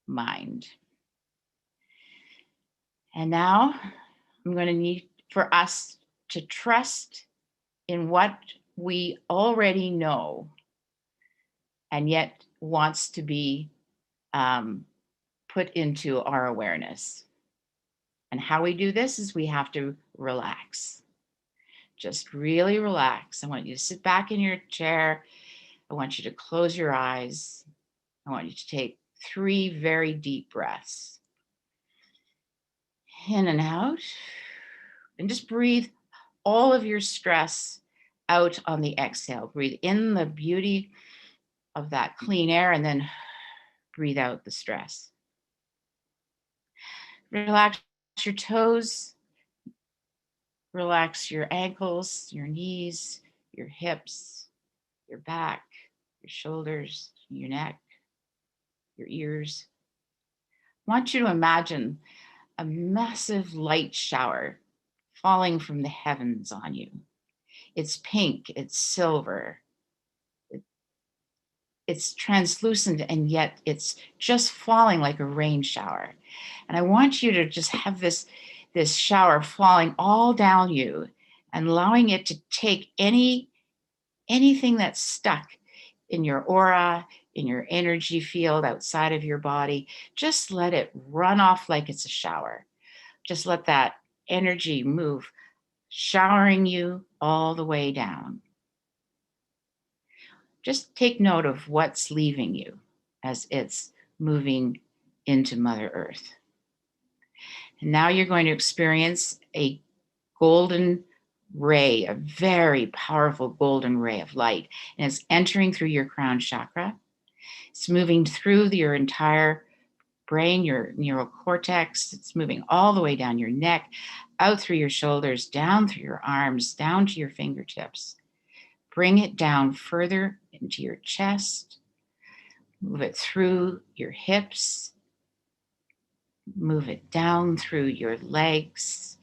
mind. And now I'm going to need for us to trust in what we already know and yet wants to be put into our awareness. And how we do this is we have to relax. just really relax. I want you to sit back in your chair. I want you to close your eyes. I want you to take 3 very deep breaths. In and out. And just breathe all of your stress out on the exhale. Breathe in the beauty of that clean air and then breathe out the stress. Relax your toes. Relax your ankles, your knees, your hips, your back, your shoulders, your neck, your ears. I want you to imagine a massive light shower falling from the heavens on you. It's pink, it's silver, it's translucent, and yet it's just falling like a rain shower. And I want you to just have this shower falling all down you and allowing it to take anything that's stuck in your aura, in your energy field outside of your body. Just let it run off like it's a shower. Just let that energy move, showering you all the way down. Just take note of what's leaving you as it's moving into Mother Earth. And now you're going to experience a golden ray, a very powerful golden ray of light. And it's entering through your crown chakra. It's moving through your entire brain, your neural cortex. It's moving all the way down your neck, out through your shoulders, down through your arms, down to your fingertips. Bring it down further into your chest. Move it through your hips. Move it down through your legs,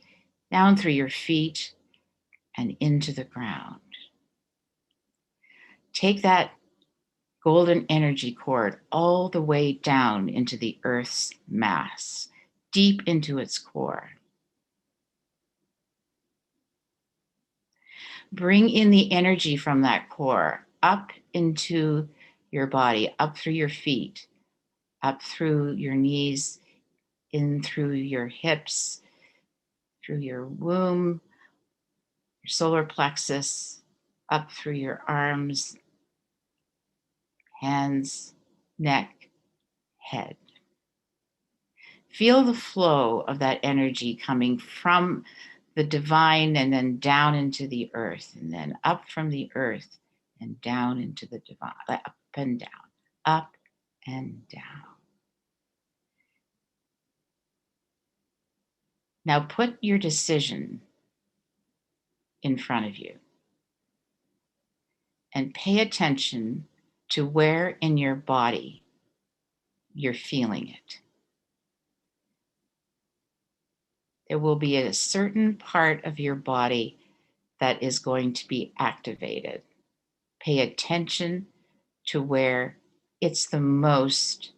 down through your feet, and into the ground. Take that golden energy cord all the way down into the Earth's mass, deep into its core. Bring in the energy from that core up into your body, up through your feet, up through your knees, in through your hips, through your womb, your solar plexus, up through your arms, hands, neck, head. Feel the flow of that energy coming from the divine and then down into the earth, and then up from the earth and down into the divine, up and down, up and down. Now put your decision in front of you and pay attention to where in your body you're feeling it. There will be a certain part of your body that is going to be activated. Pay attention to where it's the most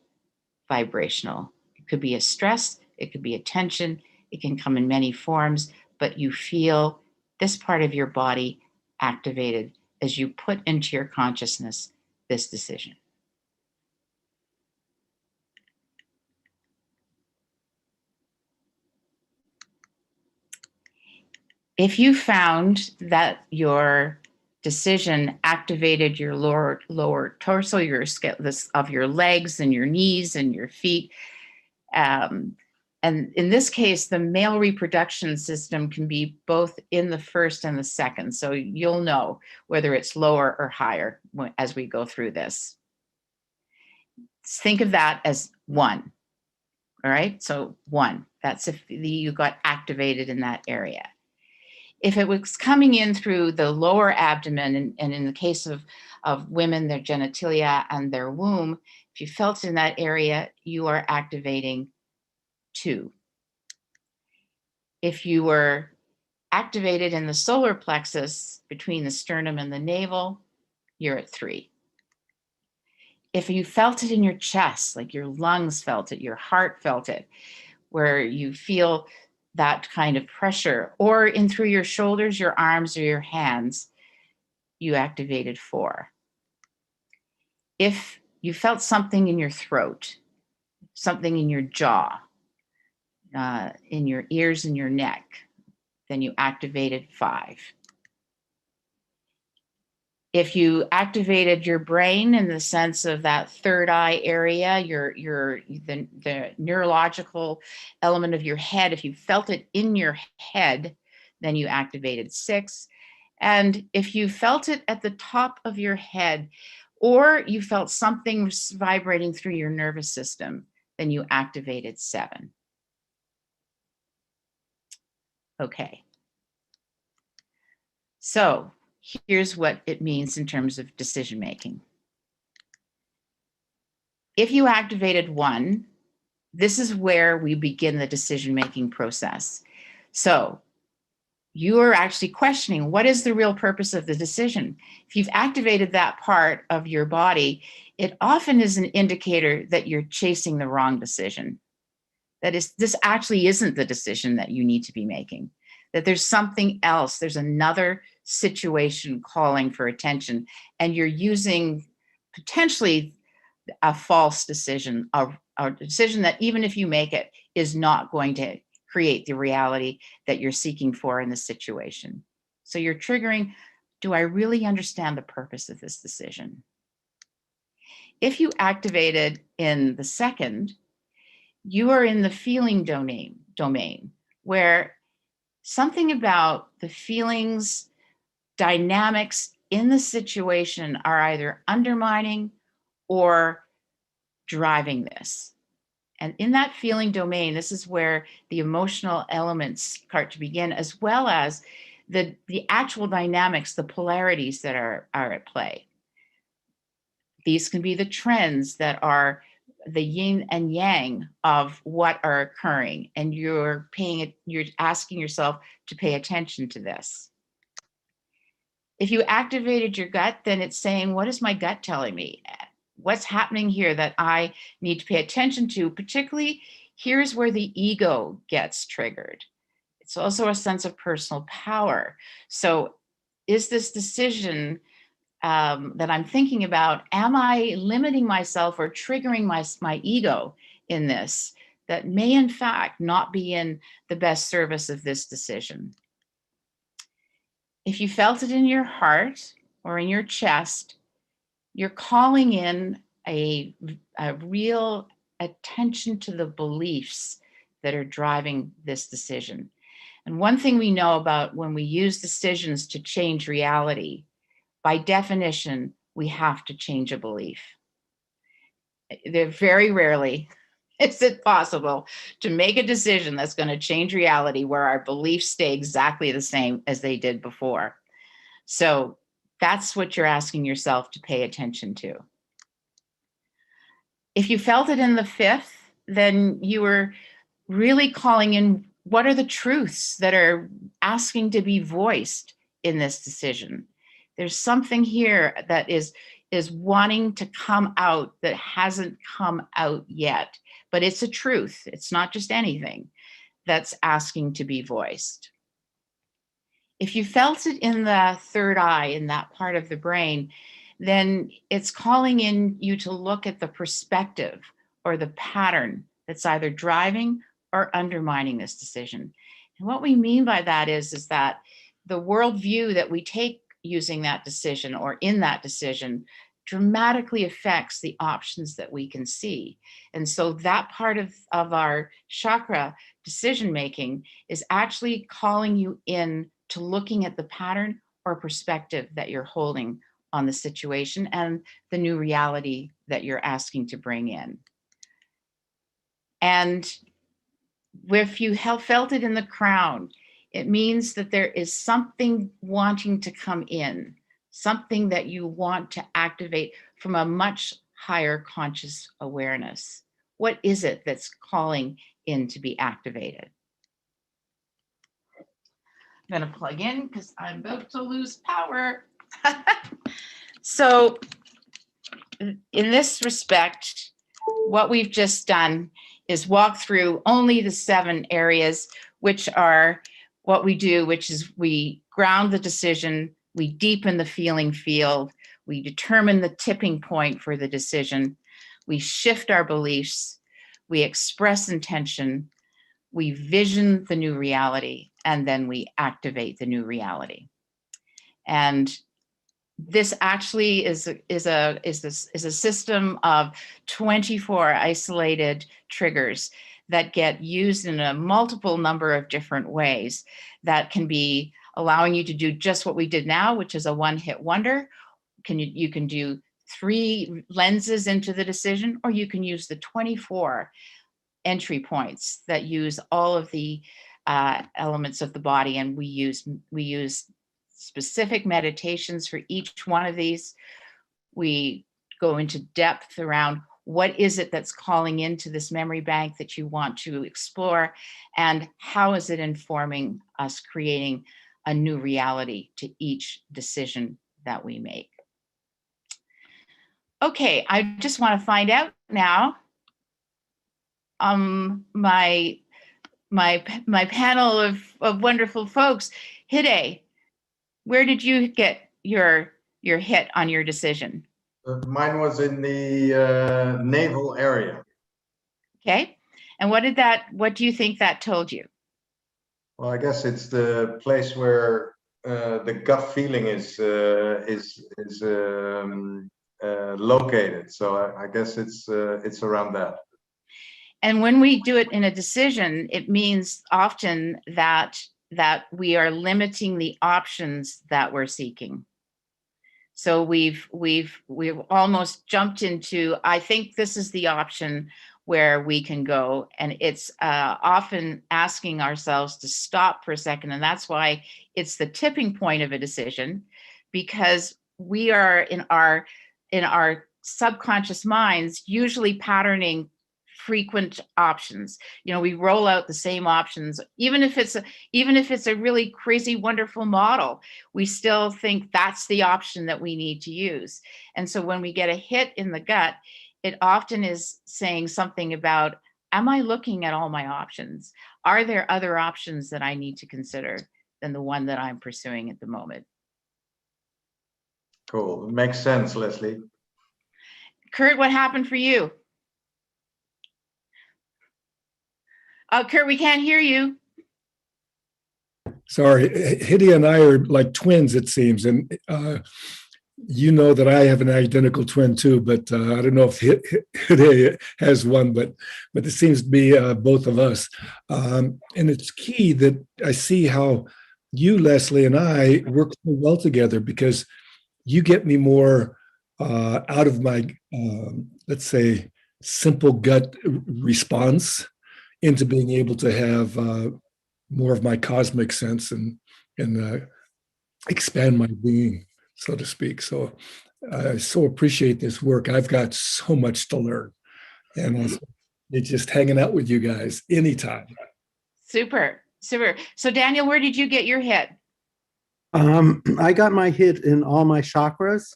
vibrational. It could be a stress, it could be a tension, it can come in many forms, but you feel this part of your body activated as you put into your consciousness this decision. If you found that your decision activated your lower torso, your of your legs and your knees and your feet, and in this case, the male reproduction system can be both in the first and the second. So you'll know whether it's lower or higher as we go through this. Think of that as 1. All right, so 1. That's if you got activated in that area. If it was coming in through the lower abdomen, and in the case of women, their genitalia and their womb, if you felt in that area, you are activating 2. If you were activated in the solar plexus between the sternum and the navel, you're at 3. If you felt it in your chest, like your lungs felt it, your heart felt it, where you feel that kind of pressure, or in through your shoulders, your arms, or your hands, you activated 4. If you felt something in your throat, something in your jaw, in your ears and your neck, then you activated 5. If you activated your brain in the sense of that third eye area, the neurological element of your head, if you felt it in your head, then you activated 6. And if you felt it at the top of your head, or you felt something vibrating through your nervous system, then you activated 7. Okay. So here's what it means in terms of decision making. If you activated 1, this is where we begin the decision making process. So you are actually questioning, what is the real purpose of the decision? If you've activated that part of your body, it often is an indicator that you're chasing the wrong decision. That is, this actually isn't the decision that you need to be making, that there's something else, there's another situation calling for attention, and you're using potentially a false decision, a decision that even if you make it is not going to create the reality that you're seeking for in the situation. So you're triggering, do I really understand the purpose of this decision? If you activated in the second, you are in the feeling domain where something about the feelings, dynamics in the situation are either undermining or driving this. And in that feeling domain, this is where the emotional elements start to begin, as well as the actual dynamics, the polarities that are at play. These can be the trends that are the yin and yang of what are occurring, and you're asking yourself to pay attention to this. If you activated your gut, then it's saying, what is my gut telling me? What's happening here that I need to pay attention to? Particularly, here's where the ego gets triggered. It's also a sense of personal power. So is this decision that I'm thinking about, am I limiting myself or triggering my ego in this that may in fact not be in the best service of this decision? If you felt it in your heart or in your chest, you're calling in a real attention to the beliefs that are driving this decision. And one thing we know about when we use decisions to change reality, by definition, we have to change a belief. Very rarely is it possible to make a decision that's going to change reality where our beliefs stay exactly the same as they did before. So that's what you're asking yourself to pay attention to. If you felt it in the 5th, then you were really calling in, what are the truths that are asking to be voiced in this decision? There's something here that is wanting to come out that hasn't come out yet, but it's a truth. It's not just anything that's asking to be voiced. If you felt it in the third eye, in that part of the brain, then it's calling in you to look at the perspective or the pattern that's either driving or undermining this decision. And what we mean by that is that the worldview that we take using that decision or in that decision dramatically affects the options that we can see. And so that part of our chakra decision making is actually calling you in to looking at the pattern or perspective that you're holding on the situation and the new reality that you're asking to bring in. And if you have felt it in the crown, it means that there is something wanting to come in, something that you want to activate from a much higher conscious awareness. What is it that's calling in to be activated? I'm going to plug in because I'm about to lose power. So in this respect, what we've just done is walk through only the 7 areas, which are what we do, which is we ground the decision, we deepen the feeling field, we determine the tipping point for the decision, we shift our beliefs, we express intention, we vision the new reality, and then we activate the new reality. And this actually is a system of 24 isolated triggers that get used in a multiple number of different ways that can be allowing you to do just what we did now, which is a one-hit wonder. You can do 3 lenses into the decision, or you can use the 24 entry points that use all of the elements of the body, and we use specific meditations for each one of these. We go into depth around what is it that's calling into this memory bank that you want to explore, and how is it informing us creating a new reality to each decision that we make. Okay, I just want to find out now. My panel of wonderful folks. Hidde, where did you get your hit on your decision? Mine was in the navel area. Okay, and what do you think that told you? Well, I guess it's the place where the gut feeling is located. So I guess it's around that. And when we do it in a decision, it means often that we are limiting the options that we're seeking. So we've almost jumped into, I think this is the option where we can go. And it's often asking ourselves to stop for a second. And that's why it's the tipping point of a decision, because we are in our subconscious minds usually patterning frequent options. We roll out the same options, even if it's a really crazy, wonderful model, we still think that's the option that we need to use. And so when we get a hit in the gut, it often is saying something about, am I looking at all my options? Are there other options that I need to consider than the one that I'm pursuing at the moment? Cool. It makes sense, Lesley. Kurt, what happened for you? Kurt, we can't hear you. Sorry, Hidde and I are like twins, it seems. And you know that I have an identical twin too, but I don't know if Hidde has one, but it seems to be both of us. And it's key that I see how you, Lesley, and I work so well together, because you get me more out of my, let's say, simple gut response into being able to have more of my cosmic sense and expand my being, so to speak. So I so appreciate this work. I've got so much to learn, and it's just hanging out with you guys anytime. Super. So Daniel, where did you get your hit? I got my hit in all my chakras,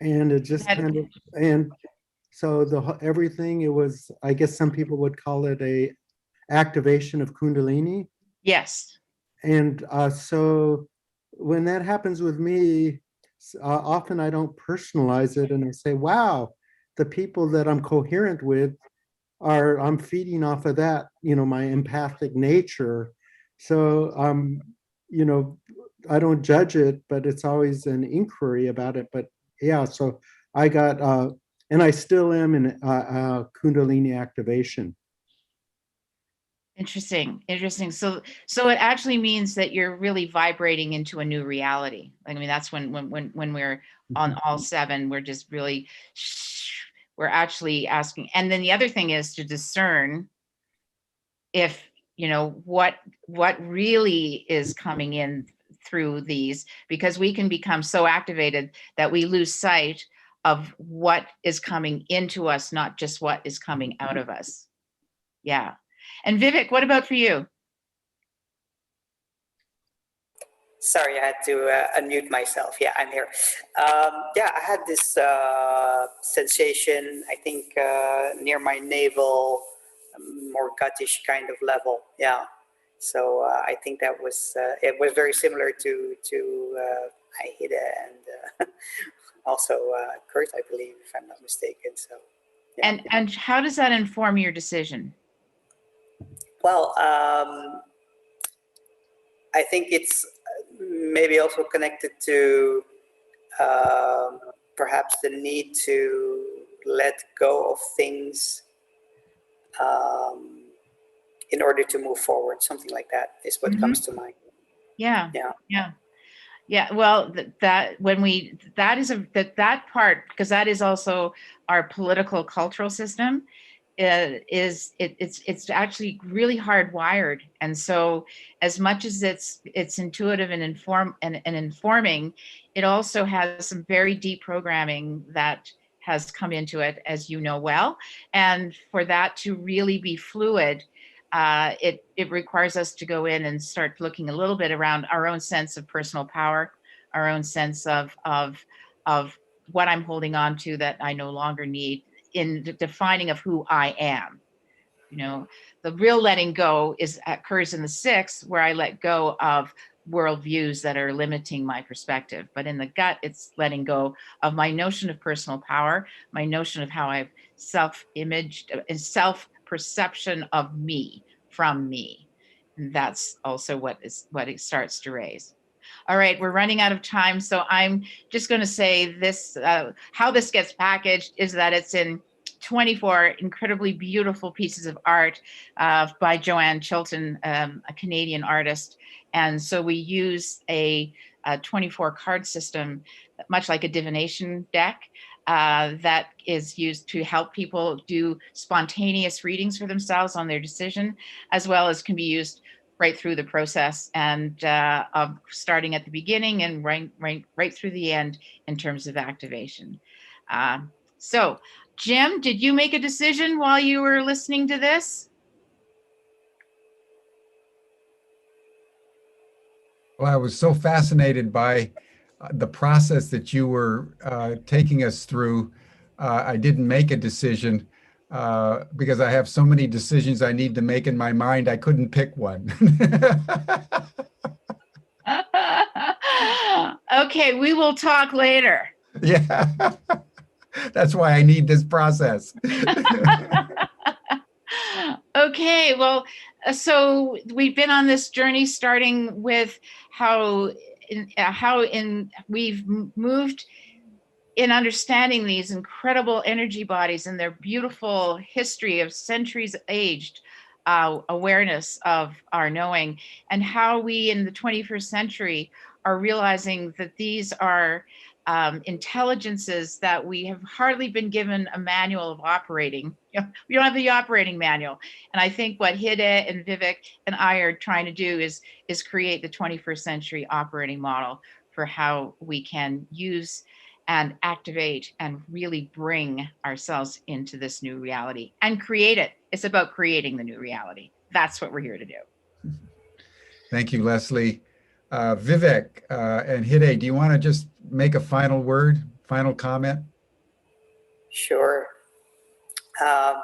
and it just so everything, it was, I guess some people would call it a activation of Kundalini. Yes. And so when that happens with me, often I don't personalize it, and I say, wow, the people that I'm coherent with I'm feeding off of that, my empathic nature. So, I don't judge it, but it's always an inquiry about it. But yeah, so I got, and I still am in Kundalini activation. Interesting. So it actually means that you're really vibrating into a new reality. I mean, that's when we're on all 7, we're just really, we're actually asking. And then the other thing is to discern if, what really is coming in through these, because we can become so activated that we lose sight of what is coming into us, not just what is coming out of us. Yeah. And Vivek, what about for you? Sorry, I had to unmute myself. Yeah, I'm here. Yeah, I had this sensation, I think, near my navel, more guttish kind of level. Yeah. So I think that was, it was very similar to Hidde and also Kurt, I believe, if I'm not mistaken. So. Yeah. And how does that inform your decision? Well, I think it's maybe also connected to perhaps the need to let go of things in order to move forward. Something like that is what comes to mind. Yeah. Yeah. Yeah. Yeah, well, that when we that is that part, because that is also our political cultural system, it's actually really hardwired. And so as much as it's intuitive and informing, it also has some very deep programming that has come into it, as you know well. And for that to really be fluid, it requires us to go in and start looking a little bit around our own sense of personal power, our own sense of what I'm holding on to that I no longer need, in the defining of who I am. You know, the real letting go occurs in the sixth, where I let go of worldviews that are limiting my perspective. But in the gut, it's letting go of my notion of personal power, my notion of how I've self-imaged and self-perception of me from me. And that's also what it starts to raise. All right, we're running out of time, so I'm just going to say this, how this gets packaged is that it's in 24 incredibly beautiful pieces of art by Joanne Chilton, a Canadian artist. And so we use a 24 card system, much like a divination deck, that is used to help people do spontaneous readings for themselves on their decision, as well as can be used right through the process, and of starting at the beginning and right through the end in terms of activation. So Jim, did you make a decision while you were listening to this? Well, I was so fascinated by the process that you were taking us through. I didn't make a decision because I have so many decisions I need to make in my mind. I couldn't pick one. Okay, we will talk later. Yeah, that's why I need this process. Okay, well, so we've been on this journey starting with how we've moved in understanding these incredible energy bodies and their beautiful history of centuries aged awareness of our knowing, and how we in the 21st century are realizing that these are intelligences that we have hardly been given a manual of operating. You know, we don't have the operating manual. And I think what Hidde and Vivek and I are trying to do is create the 21st century operating model for how we can use and activate and really bring ourselves into this new reality and create it. It's about creating the new reality. That's what we're here to do. Thank you, Lesley. Vivek and Hidde, do you want to just make a final word, final comment? Sure. I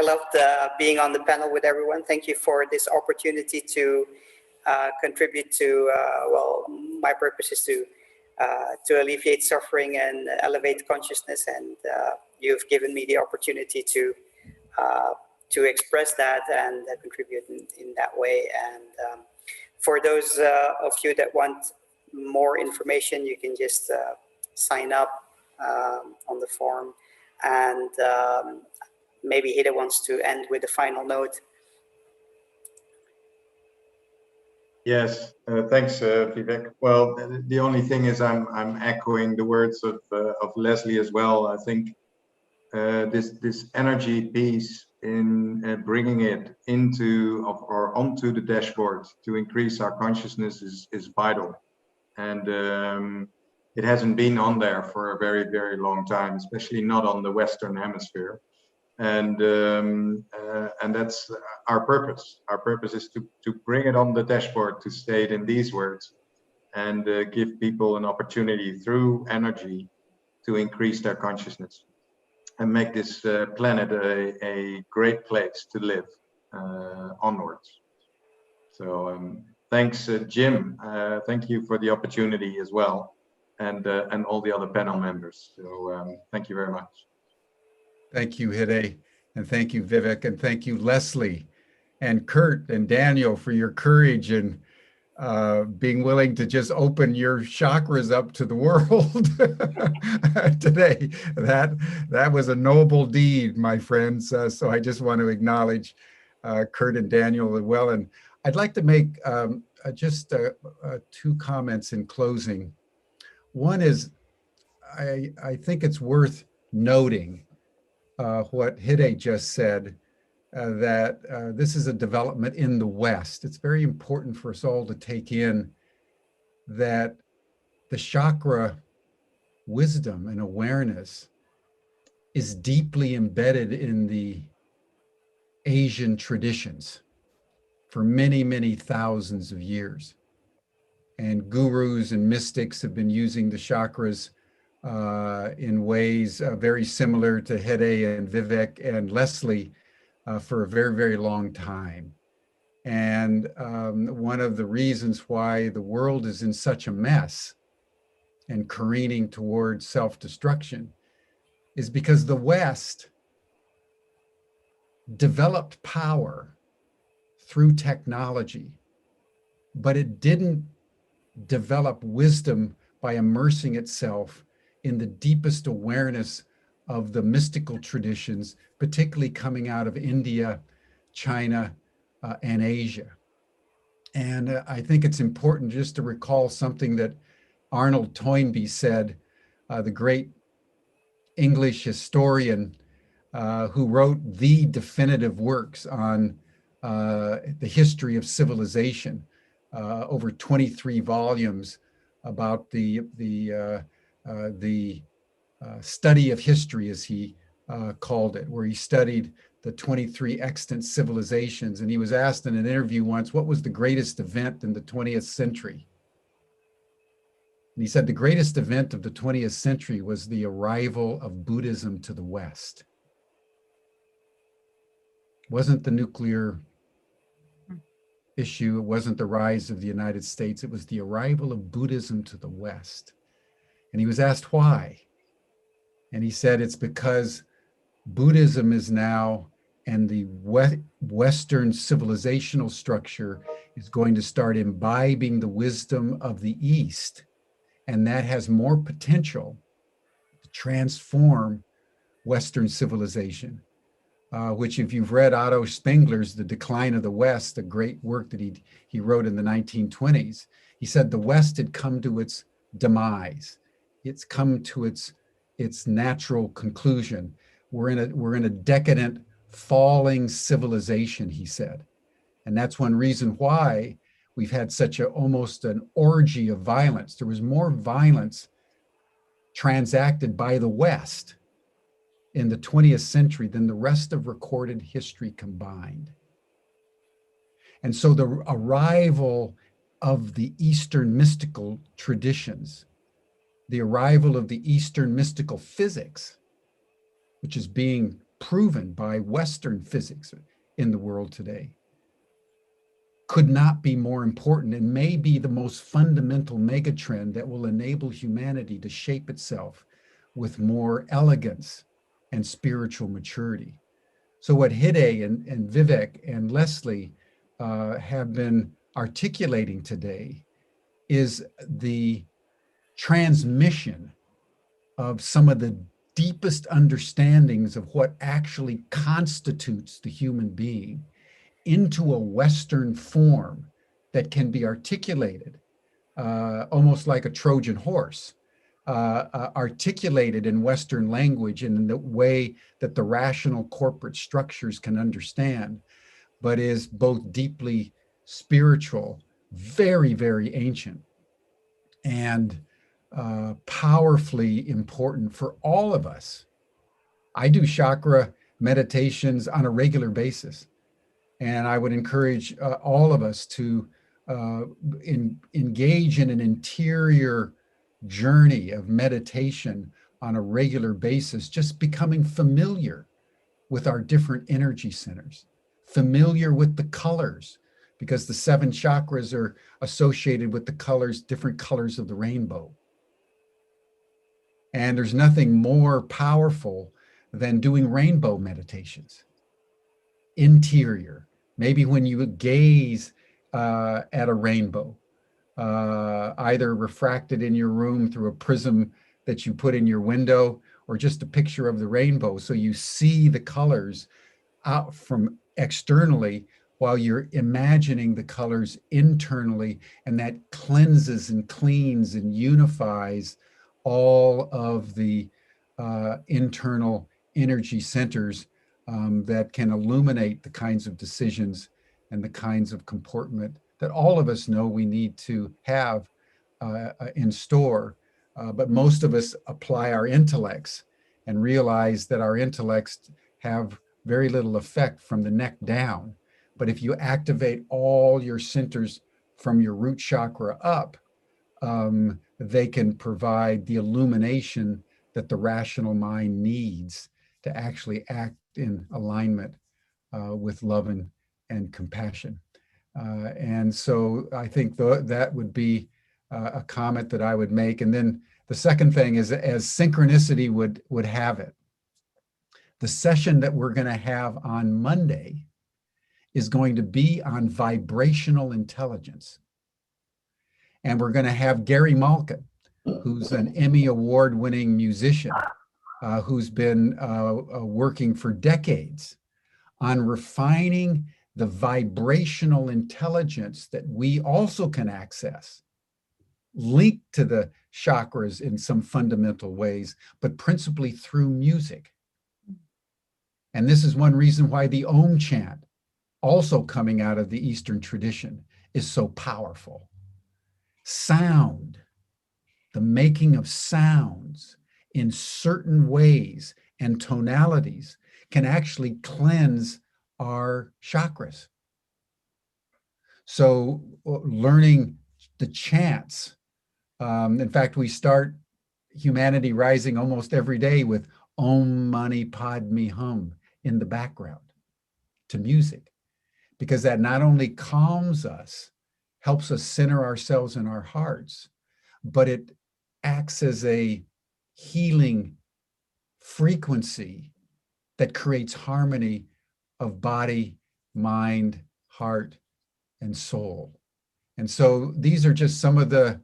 loved being on the panel with everyone. Thank you for this opportunity to contribute to, well, my purpose is to alleviate suffering and elevate consciousness. And you've given me the opportunity to express that and contribute in that way. And for those of you that want more information, you can just sign up on the form. And maybe Hidde wants to end with a final note. Yes, thanks, Vivek. Well, the only thing is I'm echoing the words of Lesley as well. I think this energy piece in bringing it into or onto the dashboard to increase our consciousness is vital, and it hasn't been on there for a very, very long time, especially not on the Western Hemisphere. And that's our purpose. Our purpose is to bring it on the dashboard, to state in these words, and give people an opportunity through energy to increase their consciousness and make this planet a great place to live onwards. So thanks, Jim. Thank you for the opportunity as well, and all the other panel members. So thank you very much. Thank you, Hidde, and thank you, Vivek, and thank you, Lesley, and Kurt and Daniel, for your courage and being willing to just open your chakras up to the world today. That was a noble deed, my friends. So I just want to acknowledge Kurt and Daniel as well. And I'd like to make just two comments in closing. One is, I think it's worth noting what Hidde just said, that this is a development in the West. It's very important for us all to take in that the chakra wisdom and awareness is deeply embedded in the Asian traditions for many, many thousands of years. And gurus and mystics have been using the chakras in ways very similar to Hidde and Vivek and Lesley for a very, very long time. And one of the reasons why the world is in such a mess and careening towards self-destruction is because the West developed power through technology, but it didn't develop wisdom by immersing itself in the deepest awareness of the mystical traditions, particularly coming out of India, China, and Asia. And I think it's important just to recall something that Arnold Toynbee said, the great English historian who wrote the definitive works on the history of civilization, over 23 volumes about the study of history, as he called it, where he studied the 23 extant civilizations. And he was asked in an interview once, what was the greatest event in the 20th century? And he said, the greatest event of the 20th century was the arrival of Buddhism to the West. It wasn't the nuclear issue. It wasn't the rise of the United States. It was the arrival of Buddhism to the West. And he was asked why. And he said, it's because Buddhism is now, and the Western civilizational structure is going to start imbibing the wisdom of the East. And that has more potential to transform Western civilization, which if you've read Otto Spengler's The Decline of the West, a great work that he wrote in the 1920s, he said the West had come to its demise. It's come to its natural conclusion. We're in a decadent, falling civilization, he said. And that's one reason why we've had such almost an orgy of violence. There was more violence transacted by the West in the 20th century than the rest of recorded history combined. And so the arrival of the Eastern mystical traditions, the arrival of the Eastern mystical physics, which is being proven by Western physics in the world today, could not be more important and may be the most fundamental megatrend that will enable humanity to shape itself with more elegance and spiritual maturity. So what Hidde and Vivek and Lesley have been articulating today is the transmission of some of the deepest understandings of what actually constitutes the human being into a Western form that can be articulated almost like a Trojan horse, articulated in Western language and in the way that the rational corporate structures can understand, but is both deeply spiritual, very, very ancient, and powerfully important for all of us. I do chakra meditations on a regular basis. And I would encourage all of us to engage in an interior journey of meditation on a regular basis, just becoming familiar with our different energy centers, familiar with the colors, because the 7 chakras are associated with the colors, different colors of the rainbow. And there's nothing more powerful than doing rainbow meditations. Interior, maybe when you gaze at a rainbow, either refracted in your room through a prism that you put in your window, or just a picture of the rainbow. So you see the colors out from externally while you're imagining the colors internally, and that cleanses and cleans and unifies all of the internal energy centers that can illuminate the kinds of decisions and the kinds of comportment that all of us know we need to have in store. But most of us apply our intellects and realize that our intellects have very little effect from the neck down. But if you activate all your centers from your root chakra up, they can provide the illumination that the rational mind needs to actually act in alignment with love and compassion. And so I think that would be a comment that I would make. And then the second thing is, as synchronicity would have it, the session that we're going to have on Monday is going to be on vibrational intelligence. And we're going to have Gary Malkin, who's an Emmy award-winning musician, who's been working for decades on refining the vibrational intelligence that we also can access, linked to the chakras in some fundamental ways, but principally through music. And this is one reason why the Om chant, also coming out of the Eastern tradition, is so powerful. Sound, the making of sounds in certain ways and tonalities, can actually cleanse our chakras. So learning the chants, in fact, we start Humanity Rising almost every day with Om Mani Padme Hum in the background to music, because that not only calms us, helps us center ourselves in our hearts, but it acts as a healing frequency that creates harmony of body, mind, heart, and soul. And so these are just some of the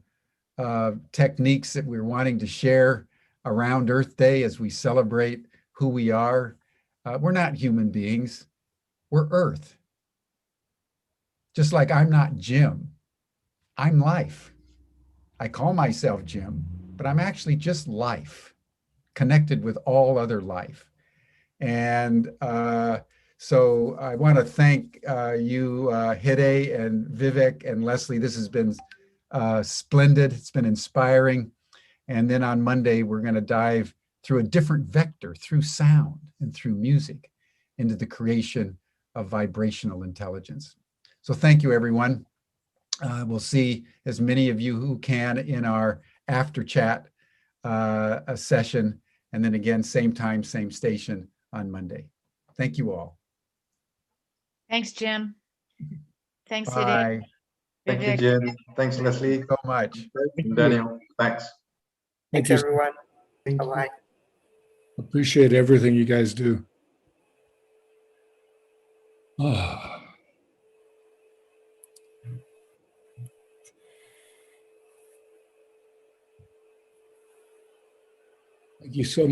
techniques that we're wanting to share around Earth Day as we celebrate who we are. We're not human beings, we're Earth. Just like I'm not Jim, I'm life. I call myself Jim, but I'm actually just life, connected with all other life. And so I want to thank you, Hidde and Vivek and Lesley. This has been splendid. It's been inspiring. And then on Monday, we're going to dive through a different vector, through sound and through music, into the creation of vibrational intelligence. So thank you, everyone. We'll see as many of you who can in our after chat session. And then again, same time, same station on Monday. Thank you all. Thanks, Jim. Thanks, Hidde. Bye. Thank you, Jim. Thanks, Lesley. So much. And Daniel, thanks. Thanks, you. everyone. Thank you. Bye-bye. Appreciate everything you guys do. Ah. Thank you so much.